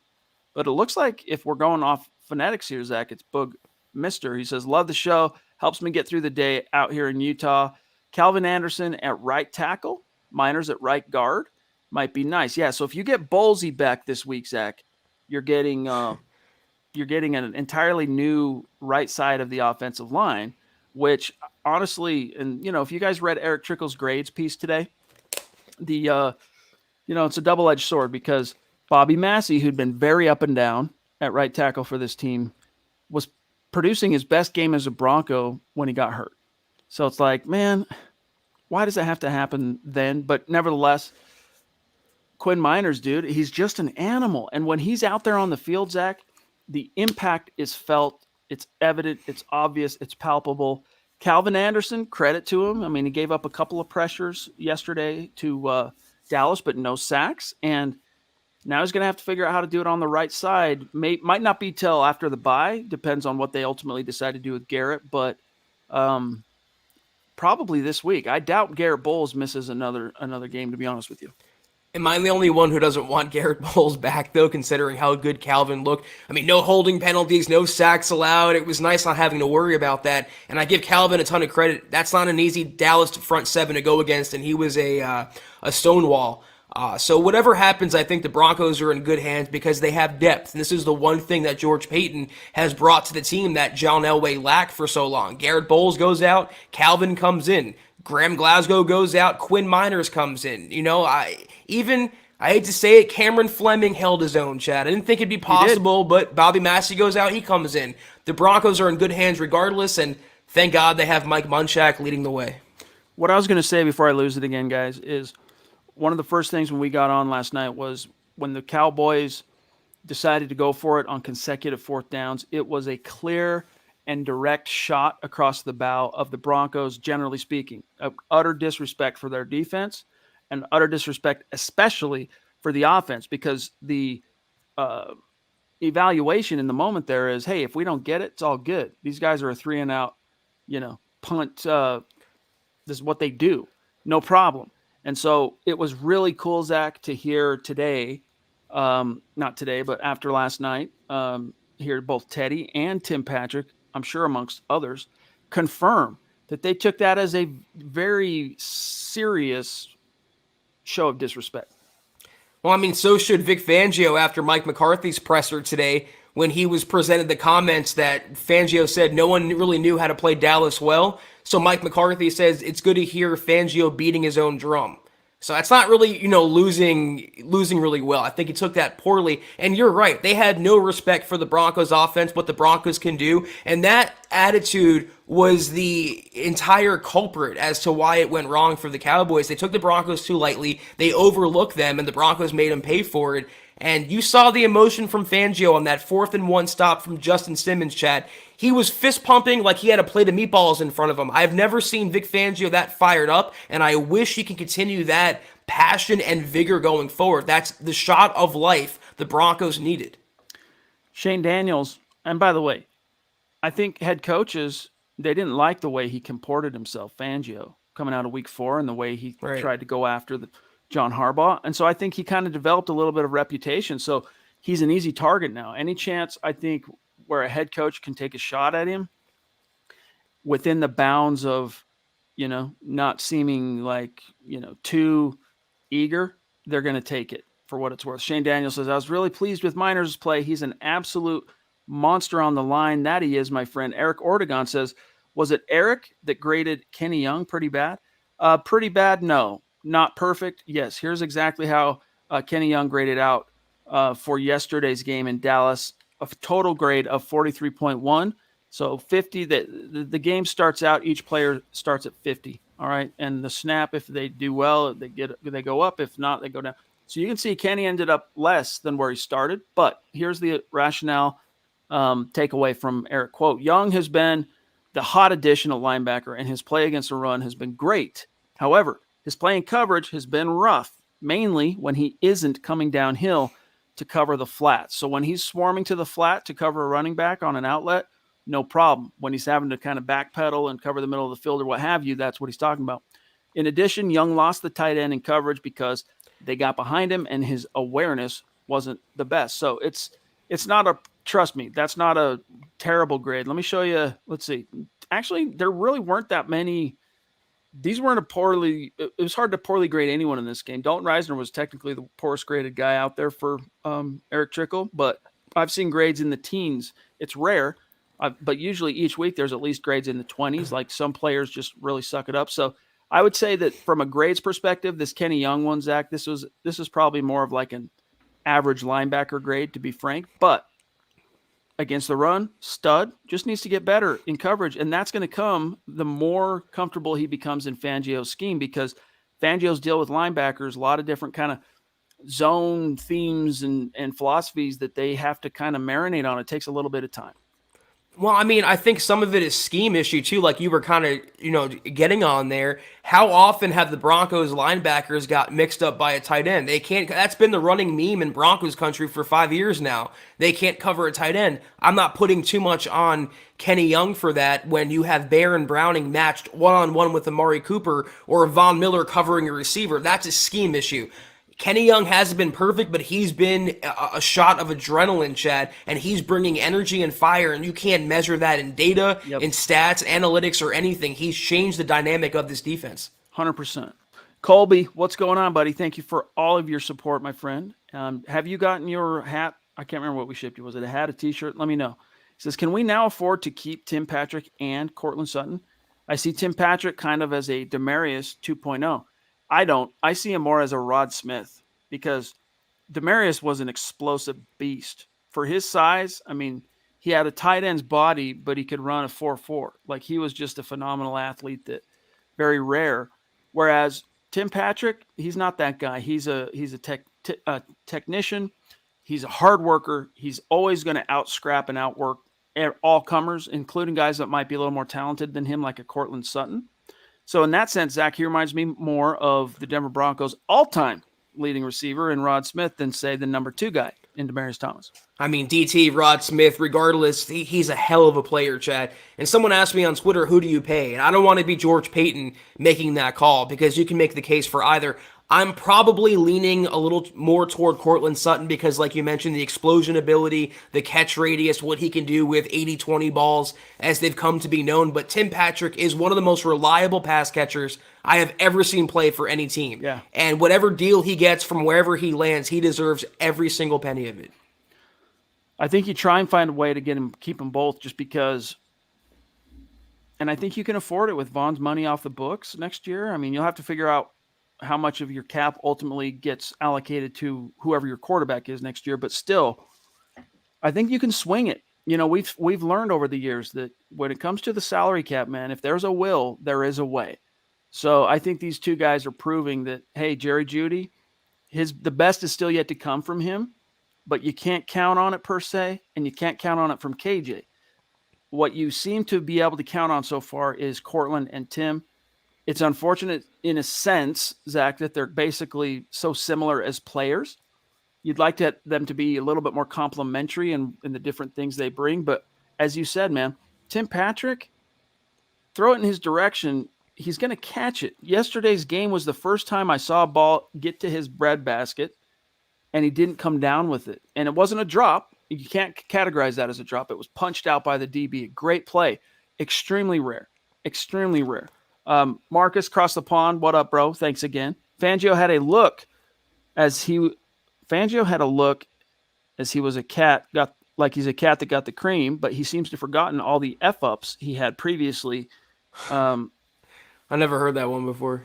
but it looks like if we're going off phonetics here, Zach, it's Boogmister. He says, love the show. Helps me get through the day out here in Utah. Calvin Anderson at right tackle, Miners at right guard. Might be nice. Yeah, so if you get Bolsey back this week, Zach, you're getting an entirely new right side of the offensive line, which honestly, and if you guys read Eric Trickle's grades piece today, it's a double-edged sword because Bobby Massey, who'd been very up and down at right tackle for this team, was producing his best game as a Bronco when he got hurt. So it's like, man, why does it have to happen then? But nevertheless, Quinn Miners, dude, he's just an animal. And when he's out there on the field, Zach, the impact is felt. It's evident. It's obvious. It's palpable. Calvin Anderson, credit to him. I mean, he gave up a couple of pressures yesterday to Dallas, but no sacks. And now he's going to have to figure out how to do it on the right side. Might not be till after the bye. Depends on what they ultimately decide to do with Garrett. But probably this week. I doubt Garrett Bowles misses another game, to be honest with you. Am I the only one who doesn't want Garrett Bowles back, though, considering how good Calvin looked? I mean, no holding penalties, no sacks allowed. It was nice not having to worry about that. And I give Calvin a ton of credit. That's not an easy Dallas front seven to go against, and he was a stonewall. So whatever happens, I think the Broncos are in good hands because they have depth. And this is the one thing that George Payton has brought to the team that John Elway lacked for so long. Garrett Bowles goes out, Calvin comes in. Graham Glasgow goes out, Quinn Miners comes in. I hate to say it, Cameron Fleming held his own, Chad. I didn't think it'd be possible, but Bobby Massey goes out, he comes in. The Broncos are in good hands regardless, and thank God they have Mike Munchak leading the way. What I was going to say before I lose it again, guys, is one of the first things when we got on last night was when the Cowboys decided to go for it on consecutive fourth downs. It was a clear and direct shot across the bow of the Broncos, generally speaking. Utter disrespect for their defense and utter disrespect especially for the offense, because the evaluation in the moment there is, hey, if we don't get it, it's all good. These guys are a 3-and-out, punt. This is what they do. No problem. And so it was really cool, Zach, to hear today, not today, but after last night, hear both Teddy and Tim Patrick, I'm sure amongst others, confirm that they took that as a very serious show of disrespect. Well, I mean, so should Vic Fangio after Mike McCarthy's presser today when he was presented the comments that Fangio said no one really knew how to play Dallas well. So Mike McCarthy says it's good to hear Fangio beating his own drum. So that's not really, losing really well. I think he took that poorly. And you're right. They had no respect for the Broncos offense, what the Broncos can do. And that attitude was the entire culprit as to why it went wrong for the Cowboys. They took the Broncos too lightly. They overlooked them, and the Broncos made them pay for it. And you saw the emotion from Fangio on that 4th-and-1 stop from Justin Simmons, Chad. He was fist pumping like he had a plate of meatballs in front of him. I've never seen Vic Fangio that fired up, and I wish he can continue that passion and vigor going forward. That's the shot of life the Broncos needed. Shane Daniels, and by the way, I think head coaches, they didn't like the way he comported himself, Fangio, coming out of week 4 and the way he tried to go after John Harbaugh. And so I think he kind of developed a little bit of reputation. So he's an easy target now. Any chance, I think, where a head coach can take a shot at him within the bounds of, not seeming like, too eager, they're going to take it. for what it's worth. Shane Daniels says, I was really pleased with Miners' play. He's an absolute monster on the line. That he is, my friend. Eric Ortegon says, was it Eric that graded Kenny Young pretty bad? Pretty bad? No. Not perfect? Yes. Here's exactly how Kenny Young graded out for yesterday's game in Dallas. A total grade of 43.1. So 50, the game starts out, each player starts at 50. All right. And the snap, if they do well, they go up. If not, they go down. So you can see Kenny ended up less than where he started. But here's the rationale takeaway from Eric. Quote, Young has been the hot additional linebacker, and his play against the run has been great. However, his play in coverage has been rough, mainly when he isn't coming downhill to cover the flat. So when he's swarming to the flat to cover a running back on an outlet, no problem. When he's having to kind of backpedal and cover the middle of the field or what have you, that's what he's talking about. In addition, Young lost the tight end in coverage because they got behind him and his awareness wasn't the best. So it's not a, trust me, that's not a terrible grade. Let me show you. Let's see. Actually, there really weren't that many. These weren't it was hard to poorly grade anyone in this game. Dalton Reisner was technically the poorest graded guy out there for Eric Trickle, but I've seen grades in the teens. It's rare, but usually each week there's at least grades in the 20s. Like some players just really suck it up. So I would say that from a grades perspective, this Kenny Young one, Zach, this is probably more of like an average linebacker grade, to be frank. But against the run, stud, just needs to get better in coverage. And that's going to come the more comfortable he becomes in Fangio's scheme, because Fangio's deal with linebackers, a lot of different kind of zone themes and philosophies that they have to kind of marinate on. It takes a little bit of time. Well, I mean, I think some of it is scheme issue too, like you were kind of, getting on there. How often have the Broncos linebackers got mixed up by a tight end? They can't. That's been the running meme in Broncos country for 5 years now. They can't cover a tight end. I'm not putting too much on Kenny Young for that when you have Baron Browning matched one-on-one with Amari Cooper or Von Miller covering a receiver. That's a scheme issue. Kenny Young hasn't been perfect, but he's been a shot of adrenaline, Chad, and he's bringing energy and fire, and you can't measure that in data, in stats, analytics, or anything. He's changed the dynamic of this defense. 100%. Colby, what's going on, buddy? Thank you for all of your support, my friend. Have you gotten your hat? I can't remember what we shipped you. Was it a hat, a T-shirt? Let me know. He says, can we now afford to keep Tim Patrick and Cortland Sutton? I see Tim Patrick kind of as a Demarius 2.0. I don't. I see him more as a Rod Smith, because Demarius was an explosive beast. For his size, I mean, he had a tight end's body, but he could run a 4.4. Like, he was just a phenomenal athlete, that very rare. Whereas Tim Patrick, he's not that guy. He's a technician. He's a hard worker. He's always going to out-scrap and outwork all comers, including guys that might be a little more talented than him, like a Cortland Sutton. So in that sense, Zach, he reminds me more of the Denver Broncos' all-time leading receiver in Rod Smith than, say, the number 2 guy in Demaryius Thomas. I mean, DT, Rod Smith, regardless, he's a hell of a player, Chad. And someone asked me on Twitter, who do you pay? And I don't want to be George Payton making that call, because you can make the case for either. I'm probably leaning a little more toward Cortland Sutton because, like you mentioned, the explosion ability, the catch radius, what he can do with 80-20 balls as they've come to be known. But Tim Patrick is one of the most reliable pass catchers I have ever seen play for any team. Yeah. And whatever deal he gets from wherever he lands, he deserves every single penny of it. I think you try and find a way to keep them both, just because, and I think you can afford it with Vaughn's money off the books next year. I mean, you'll have to figure out how much of your cap ultimately gets allocated to whoever your quarterback is next year. But still, I think you can swing it. We've learned over the years that when it comes to the salary cap, man, if there's a will, there is a way. So I think these two guys are proving that, hey, Jerry Jeudy, the best is still yet to come from him, but you can't count on it per se, and you can't count on it from KJ. What you seem to be able to count on so far is Cortland and Tim. It's unfortunate in a sense, Zach, that they're basically so similar as players. You'd like them to be a little bit more complementary in the different things they bring. But as you said, man, Tim Patrick, throw it in his direction, he's going to catch it. Yesterday's game was the first time I saw a ball get to his breadbasket, and he didn't come down with it. And it wasn't a drop. You can't categorize that as a drop. It was punched out by the DB. A great play. Extremely rare. Extremely rare. Marcus across the pond. What up, bro? Thanks again. Fangio had a look as he Fangio had a look as he was a cat, he's a cat that got the cream, but he seems to have forgotten all the F ups he had previously. I never heard that one before.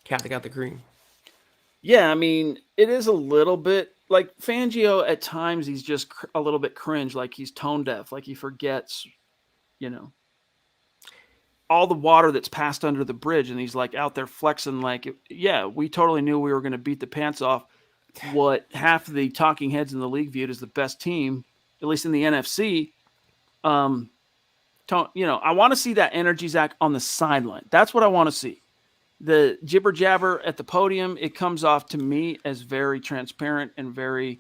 Cat that got the cream. Yeah, I mean, it is a little bit like Fangio at times. He's just a little bit cringe, like he's tone deaf, like he forgets, you know, all the water that's passed under the bridge, and he's like out there flexing, like, yeah, we totally knew we were going to beat the pants off what half of the talking heads in the league viewed as the best team, at least in the NFC. I want to see that energy, Zach, on the sideline. That's what I want to see. The jibber jabber at the podium, it comes off to me as very transparent and very,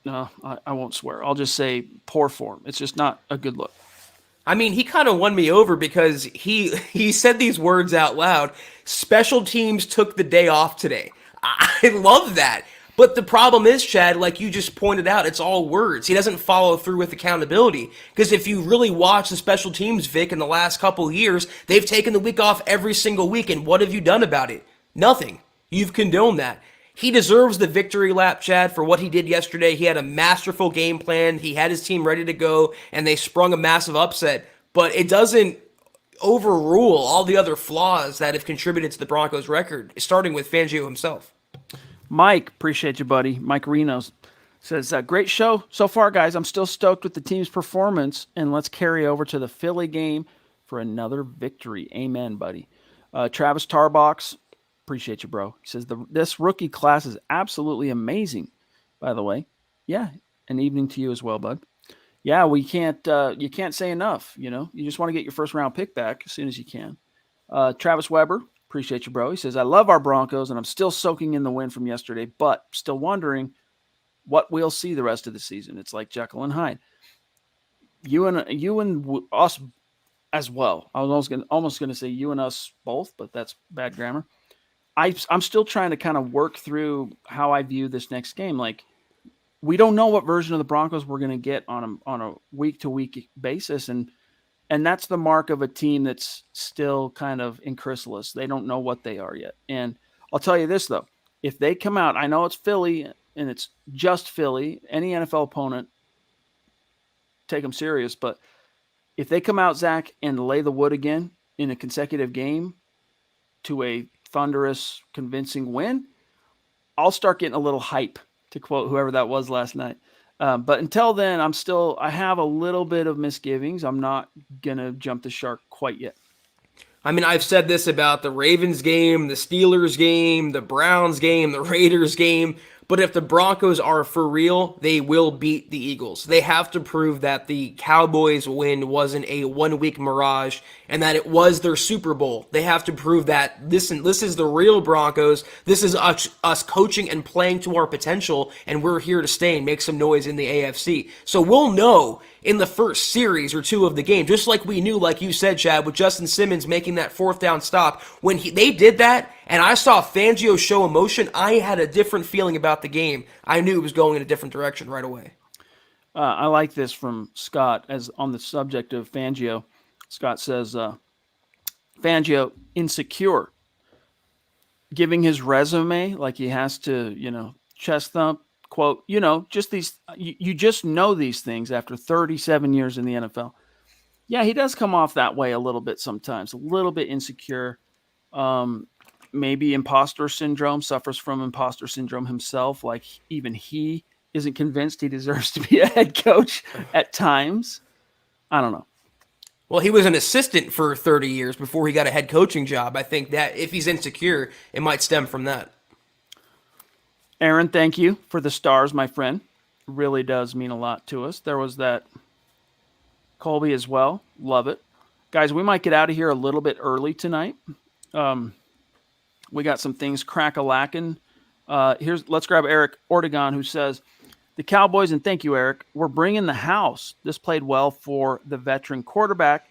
no, I won't swear. I'll just say poor form. It's just not a good look. I mean, he kind of won me over because he said these words out loud. Special teams took the day off today. I love that. But the problem is, Chad, like you just pointed out, it's all words. He doesn't follow through with accountability. Because if you really watch the special teams, Vic, in the last couple of years, they've taken the week off every single week. And what have you done about it? Nothing. You've condoned that. He deserves the victory lap, Chad, for what he did yesterday. He had a masterful game plan. He had his team ready to go, and they sprung a massive upset. But it doesn't overrule all the other flaws that have contributed to the Broncos' record, starting with Fangio himself. Mike, appreciate you, buddy. Mike Renos says, great show so far, guys. I'm still stoked with the team's performance, and let's carry over to the Philly game for another victory. Amen, buddy. Travis Tarbox, appreciate you, bro. He says, this rookie class is absolutely amazing, by the way. Yeah, an evening to you as well, bud. Yeah, you can't say enough, you just want to get your first round pick back as soon as you can. Travis Weber, appreciate you, bro. He says, I love our Broncos, and I'm still soaking in the win from yesterday, but still wondering what we'll see the rest of the season. It's like Jekyll and Hyde. You and us as well. I was almost going to say you and us both, but that's bad grammar. I'm still trying to kind of work through how I view this next game. Like, we don't know what version of the Broncos we're going to get on a week-to-week basis, and that's the mark of a team that's still kind of in chrysalis. They don't know what they are yet. And I'll tell you this, though. If they come out, I know it's Philly, and it's just Philly. Any NFL opponent, take them serious. But if they come out, Zach, and lay the wood again in a consecutive game to a thunderous, convincing win, I'll start getting a little hype, to quote whoever that was last night. But until then, I have a little bit of misgivings. I'm not going to jump the shark quite yet. I mean, I've said this about the Ravens game, the Steelers game, the Browns game, the Raiders game. But if the Broncos are for real, they will beat the Eagles. They have to prove that the Cowboys win wasn't a one-week mirage and that it was their Super Bowl. They have to prove that, listen, this is the real Broncos. This is us coaching and playing to our potential, and we're here to stay and make some noise in the AFC. So we'll know in the first series or two of the game, just like we knew, like you said, Chad, with Justin Simmons making that fourth down stop. When they did that, and I saw Fangio show emotion, I had a different feeling about the game. I knew it was going in a different direction right away. I like this from Scott as on the subject of Fangio. Scott says, Fangio, insecure, giving his resume like he has to, chest thump, quote, just these, you just know these things after 37 years in the NFL. Yeah, he does come off that way a little bit sometimes, a little bit insecure. Maybe imposter syndrome, suffers from imposter syndrome himself. Like even he isn't convinced he deserves to be a head coach at times. I don't know. Well, he was an assistant for 30 years before he got a head coaching job. I think that if he's insecure, it might stem from that. Aaron, thank you for the stars, my friend. It really does mean a lot to us. There was that Colby as well. Love it. Guys, we might get out of here a little bit early tonight. We got some things crack-a-lacking. Let's grab Eric Ortegon, who says, the Cowboys, and thank you, Eric, we're bringing the house. This played well for the veteran quarterback.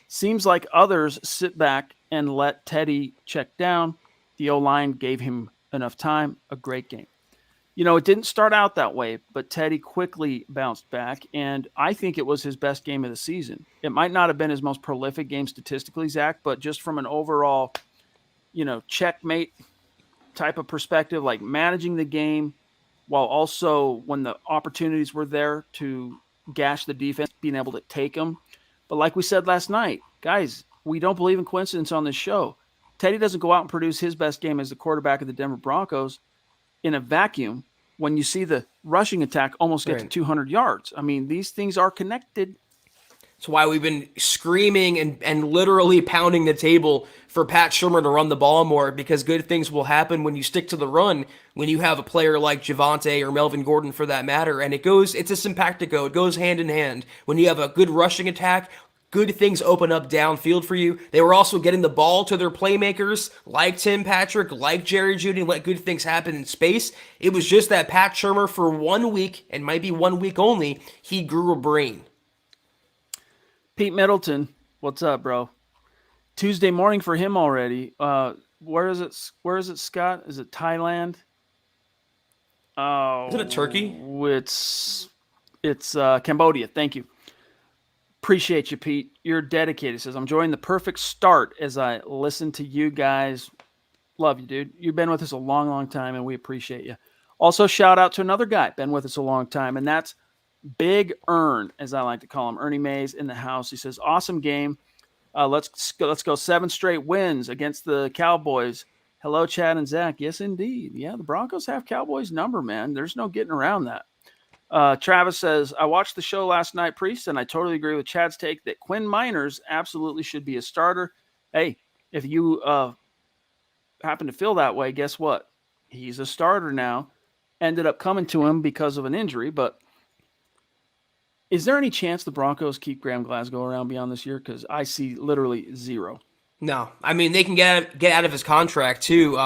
Seems like others sit back and let Teddy check down. The O-line gave him enough time. A great game. It didn't start out that way, but Teddy quickly bounced back, and I think it was his best game of the season. It might not have been his most prolific game statistically, Zach, but just from an overall, checkmate type of perspective, like managing the game while also when the opportunities were there to gash the defense, being able to take them. But like we said last night, guys, we don't believe in coincidence on this show. Teddy doesn't go out and produce his best game as the quarterback of the Denver Broncos in a vacuum when you see the rushing attack almost get to 200 yards. I mean, these things are connected. That's why we've been screaming and literally pounding the table for Pat Shurmur to run the ball more, because good things will happen when you stick to the run, when you have a player like Javonte or Melvin Gordon for that matter. And it's a simpatico. It goes hand in hand. When you have a good rushing attack, good things open up downfield for you. They were also getting the ball to their playmakers like Tim Patrick, like Jerry Jeudy, and let good things happen in space. It was just that Pat Shurmur, for 1 week, and might be 1 week only, he grew a brain. Pete Middleton, what's up, bro? Tuesday morning for him already. Where is it? Where is it, Scott? Is it Thailand? Oh, is it a Turkey? It's Cambodia. Thank you. Appreciate you, Pete. You're dedicated. He says, I'm enjoying the perfect start as I listen to you guys. Love you, dude. You've been with us a long, long time, and we appreciate you. Also, shout out to another guy, been with us a long time, and that's Big Ern, as I like to call him, Ernie Mays in the house. He says, awesome game. Let's go 7 straight wins against the Cowboys. Hello, Chad and Zach. Yes, indeed. Yeah, the Broncos have Cowboys' number, man. There's no getting around that. Travis says, I watched the show last night, Priest, and I totally agree with Chad's take that Quinn Miners absolutely should be a starter. Hey, if you happen to feel that way, guess what? He's a starter now. Ended up coming to him because of an injury, but is there any chance the Broncos keep Graham Glasgow around beyond this year? Because I see literally zero. No. I mean, they can get out of his contract, too.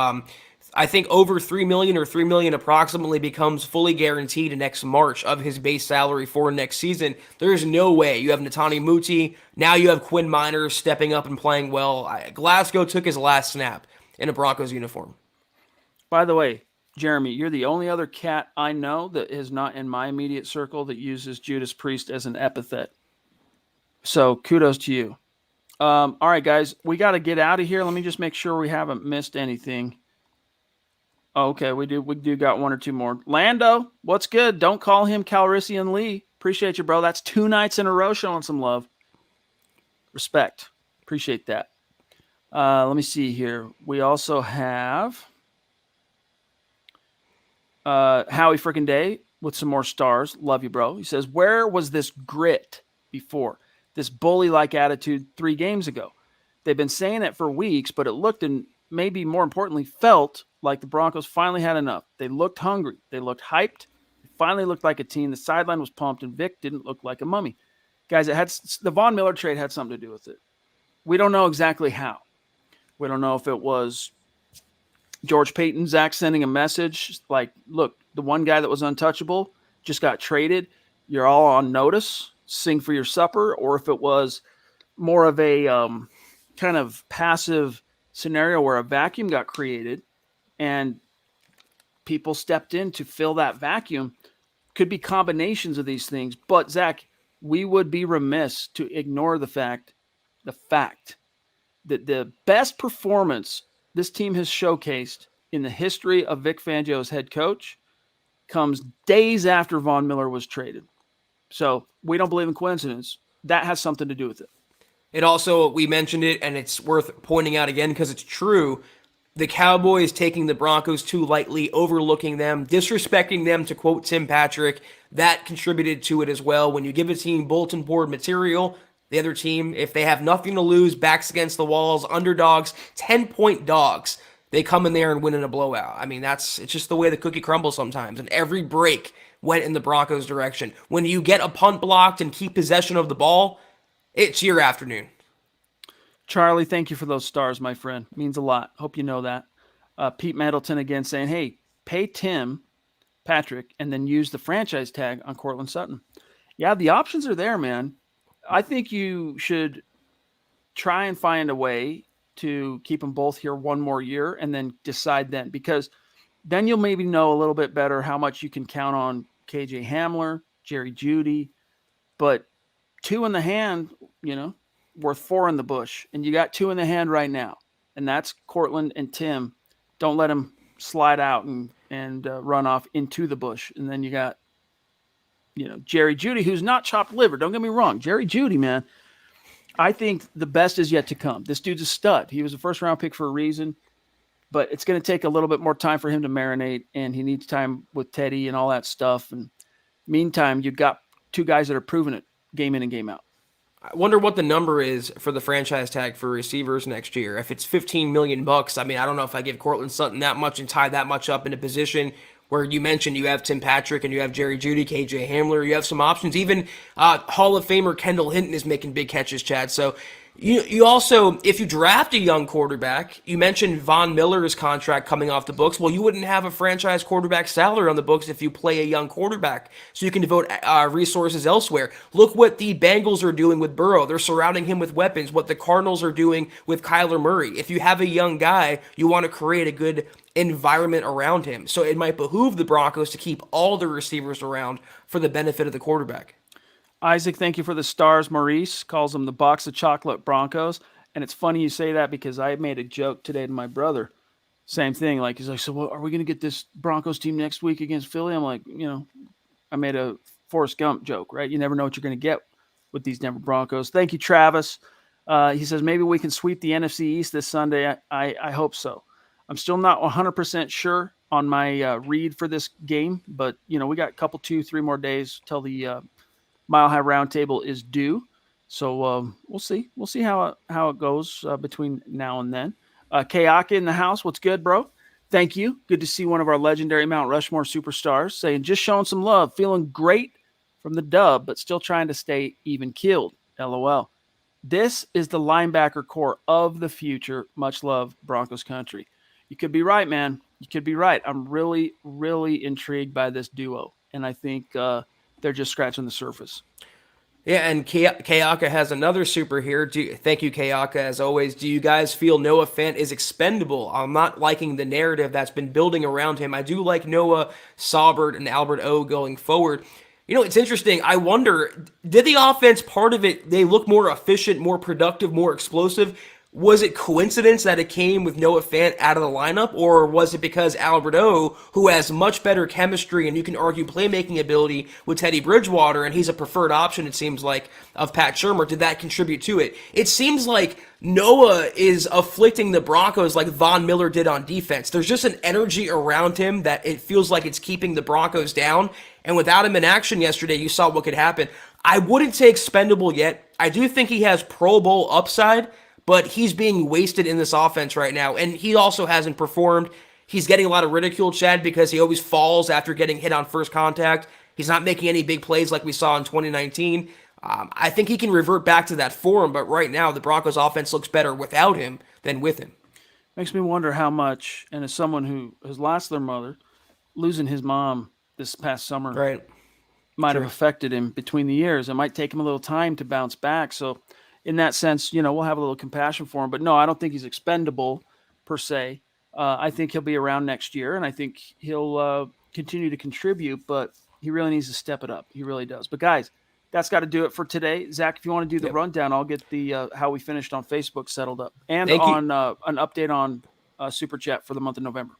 I think over $3 million or $3 million approximately becomes fully guaranteed next March of his base salary for next season. There's no way. You have Netani Muti. Now you have Quinn Miners stepping up and playing well. Glasgow took his last snap in a Broncos uniform. By the way, Jeremy, you're the only other cat I know that is not in my immediate circle that uses Judas Priest as an epithet. So kudos to you. All right, guys, we got to get out of here. Let me just make sure we haven't missed anything. Oh, okay, we do got 1 or 2 more. Lando, what's good? Don't call him Calrissian Lee. Appreciate you, bro. That's 2 nights in a row showing some love. Respect. Appreciate that. Let me see here. We also have Howie Frickin' Day with some more stars. Love you, bro. He says, where was this grit before? This bully-like attitude 3 games ago. They've been saying it for weeks, but it looked and maybe more importantly felt like the Broncos finally had enough. They looked hungry. They looked hyped. They finally looked like a team. The sideline was pumped, and Vic didn't look like a mummy. Guys, the Von Miller trade had something to do with it. We don't know exactly how. We don't know if it was George Payton, Zach sending a message like, look, the one guy that was untouchable just got traded. You're all on notice. Sing for your supper. Or if it was more of a kind of passive scenario where a vacuum got created and people stepped in to fill that vacuum. Could be combinations of these things. But, Zach, we would be remiss to ignore the fact that the best performance this team has showcased in the history of Vic Fangio's head coach comes days after Von Miller was traded. So we don't believe in coincidence. That has something to do with it. It also, we mentioned it, and it's worth pointing out again because it's true. The Cowboys taking the Broncos too lightly, overlooking them, disrespecting them, to quote Tim Patrick, that contributed to it as well. When you give a team bulletin board material, the other team, if they have nothing to lose, backs against the walls, underdogs, 10-point dogs, they come in there and win in a blowout. I mean, it's just the way the cookie crumbles sometimes, and every break went in the Broncos' direction. When you get a punt blocked and keep possession of the ball, it's your afternoon. Charlie, thank you for those stars, my friend. Means a lot. Hope you know that. Pete Middleton again saying, hey, pay Tim Patrick and then use the franchise tag on Cortland Sutton. Yeah, the options are there, man. I think you should try and find a way to keep them both here 1 more year and then decide then, because then you'll maybe know a little bit better how much you can count on KJ Hamler, Jerry Jeudy, but 2 in the hand, worth 4 in the bush, and you got 2 in the hand right now, and that's Cortland and Tim. Don't let them slide out and run off into the bush. And then you got, Jerry Jeudy, who's not chopped liver. Don't get me wrong. Jerry Jeudy, man, I think the best is yet to come. This dude's a stud. He was a first-round pick for a reason, but it's going to take a little bit more time for him to marinate, and he needs time with Teddy and all that stuff. And meantime, you've got two guys that are proving it game in and game out. I wonder what the number is for the franchise tag for receivers next year. If it's $15 million, I mean, I don't know if I give Cortland Sutton that much and tie that much up in a position where you mentioned you have Tim Patrick and you have Jerry Jeudy, KJ Hamler, you have some options. Even Hall of Famer Kendall Hinton is making big catches, Chad. So you also, if you draft a young quarterback, you mentioned Von Miller's contract coming off the books. Well, you wouldn't have a franchise quarterback salary on the books if you play a young quarterback. So you can devote resources elsewhere. Look what the Bengals are doing with Burrow. They're surrounding him with weapons. What the Cardinals are doing with Kyler Murray. If you have a young guy, you want to create a good environment around him. So it might behoove the Broncos to keep all the receivers around for the benefit of the quarterback. Isaac, thank you for the stars. Maurice calls them the box of chocolate Broncos. And it's funny you say that because I made a joke today to my brother. Same thing. Like, he's like, so are we going to get this Broncos team next week against Philly? I'm like, I made a Forrest Gump joke, right? You never know what you're going to get with these Denver Broncos. Thank you, Travis. He says, maybe we can sweep the NFC East this Sunday. I hope so. I'm still not 100% sure on my read for this game, but, we got a couple, 2-3 more days till the Mile High Roundtable is due. So we'll see. We'll see how it goes between now and then. Kayaka in the house. What's good, bro? Thank you. Good to see one of our legendary Mount Rushmore superstars saying, just showing some love, feeling great from the dub, but still trying to stay even killed. LOL. This is the linebacker core of the future. Much love, Broncos country. You could be right, man. You could be right. I'm really, really intrigued by this duo, and I think they're just scratching the surface. Yeah, and Kayaka has another super here. Thank you, Kayaka, as always. Do you guys feel Noah Fant is expendable? I'm not liking the narrative that's been building around him. I do like Noah, Saubert, and Albert O going forward. It's interesting. I wonder, did the offense, part of it, they look more efficient, more productive, more explosive? Was it coincidence that it came with Noah Fant out of the lineup, or was it because Albert O, who has much better chemistry and you can argue playmaking ability with Teddy Bridgewater, and he's a preferred option, it seems like, of Pat Shurmur, did that contribute to it? It seems like Noah is afflicting the Broncos like Von Miller did on defense. There's just an energy around him that it feels like it's keeping the Broncos down, and without him in action yesterday, you saw what could happen. I wouldn't say expendable yet. I do think he has Pro Bowl upside, but he's being wasted in this offense right now, and he also hasn't performed. He's getting a lot of ridicule, Chad, because he always falls after getting hit on first contact. He's not making any big plays like we saw in 2019. I think he can revert back to that form, but right now the Broncos offense looks better without him than with him. Makes me wonder how much, and as someone who has lost their mother, losing his mom this past summer might have affected him between the years. It might take him a little time to bounce back, so in that sense, we'll have a little compassion for him. But no, I don't think he's expendable per se. I think he'll be around next year, and I think he'll continue to contribute, but he really needs to step it up. He really does. But, guys, that's got to do it for today. Zach, if you want to do the rundown, I'll get the how we finished on Facebook settled up. And on an update on Super Chat for the month of November.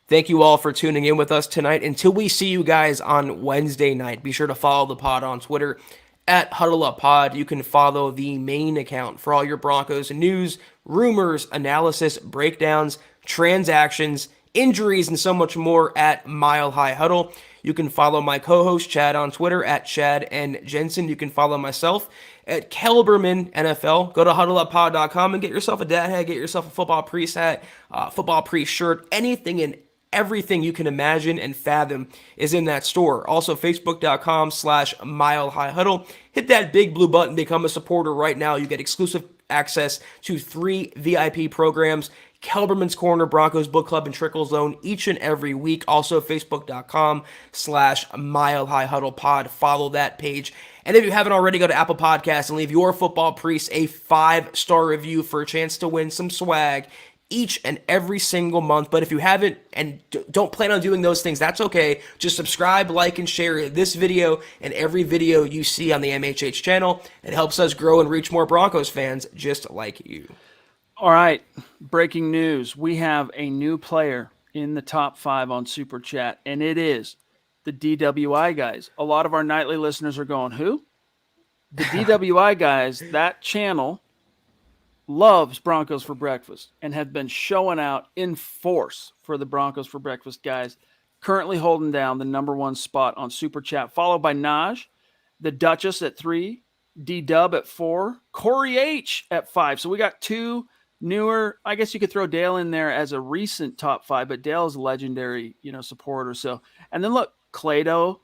Thank you all for tuning in with us tonight. Until we see you guys on Wednesday night, be sure to follow the pod on Twitter at Huddle Up Pod. You can follow the main account for all your Broncos news, rumors, analysis, breakdowns, transactions, injuries, and so much more at Mile High Huddle. You can follow my co-host Chad on Twitter at Chad and Jensen. You can follow myself at Kelberman NFL. Go to huddleuppod.com and get yourself a dad hat, get yourself a football priest hat, football priest shirt, anything and everything you can imagine and fathom is in that store. Also, facebook.com/Mile High Huddle. Hit that big blue button, become a supporter right now. You get exclusive access to 3 VIP programs, Kelberman's Corner, Broncos Book Club, and Trickle Zone each and every week. Also, facebook.com/Mile High Huddle Pod. Follow that page. And if you haven't already, go to Apple Podcasts and leave your football priest a 5-star review for a chance to win some swag each and every single month. But if you haven't and don't plan on doing those things, that's okay. Just subscribe, like, and share this video and every video you see on the MHH channel. It helps us grow and reach more Broncos fans just like you. All right, breaking news. We have a new player in the top 5 on Super Chat, and it is the DWI guys. A lot of our nightly listeners are going, who? The DWI guys, that channel loves Broncos for Breakfast and have been showing out in force for the Broncos for Breakfast guys, currently holding down the number 1 spot on Super Chat, followed by Naj, the Duchess at 3, D-Dub at 4, Corey H at 5. So we got 2 newer. I guess you could throw Dale in there as a recent top 5, but Dale is a legendary, supporter. So, and then look, Clado,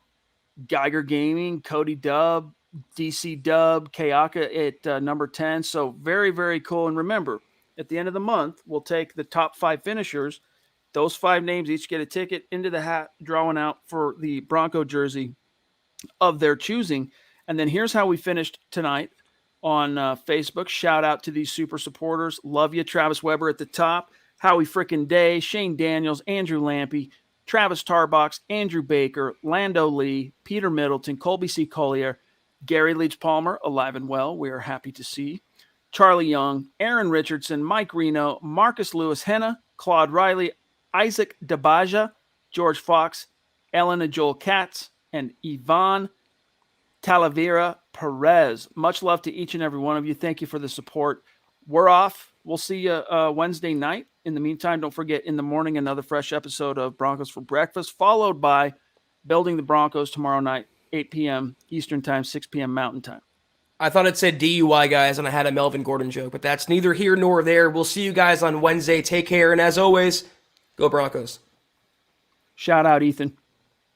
Geiger Gaming, Cody Dub, DC Dub, Kayaka at number 10. So very, very cool. And remember, at the end of the month, we'll take the top 5 finishers. Those 5 names each get a ticket into the hat, drawing out for the Bronco jersey of their choosing. And then here's how we finished tonight on Facebook. Shout out to these super supporters. Love you, Travis Weber at the top, Howie Frickin' Day, Shane Daniels, Andrew Lampy, Travis Tarbox, Andrew Baker, Lando Lee, Peter Middleton, Colby C. Collier, Gary Leach Palmer, alive and well, we are happy to see. Charlie Young, Aaron Richardson, Mike Reno, Marcus Lewis Henna, Claude Riley, Isaac Dabaja, George Fox, Elena Joel Katz, and Yvonne Talavera Perez. Much love to each and every one of you. Thank you for the support. We're off. We'll see you Wednesday night. In the meantime, don't forget, in the morning, another fresh episode of Broncos for Breakfast, followed by Building the Broncos tomorrow night, 8 p.m. Eastern Time, 6 p.m. Mountain Time. I thought it said DUI, guys, and I had a Melvin Gordon joke, but that's neither here nor there. We'll see you guys on Wednesday. Take care, and as always, go Broncos. Shout out, Ethan.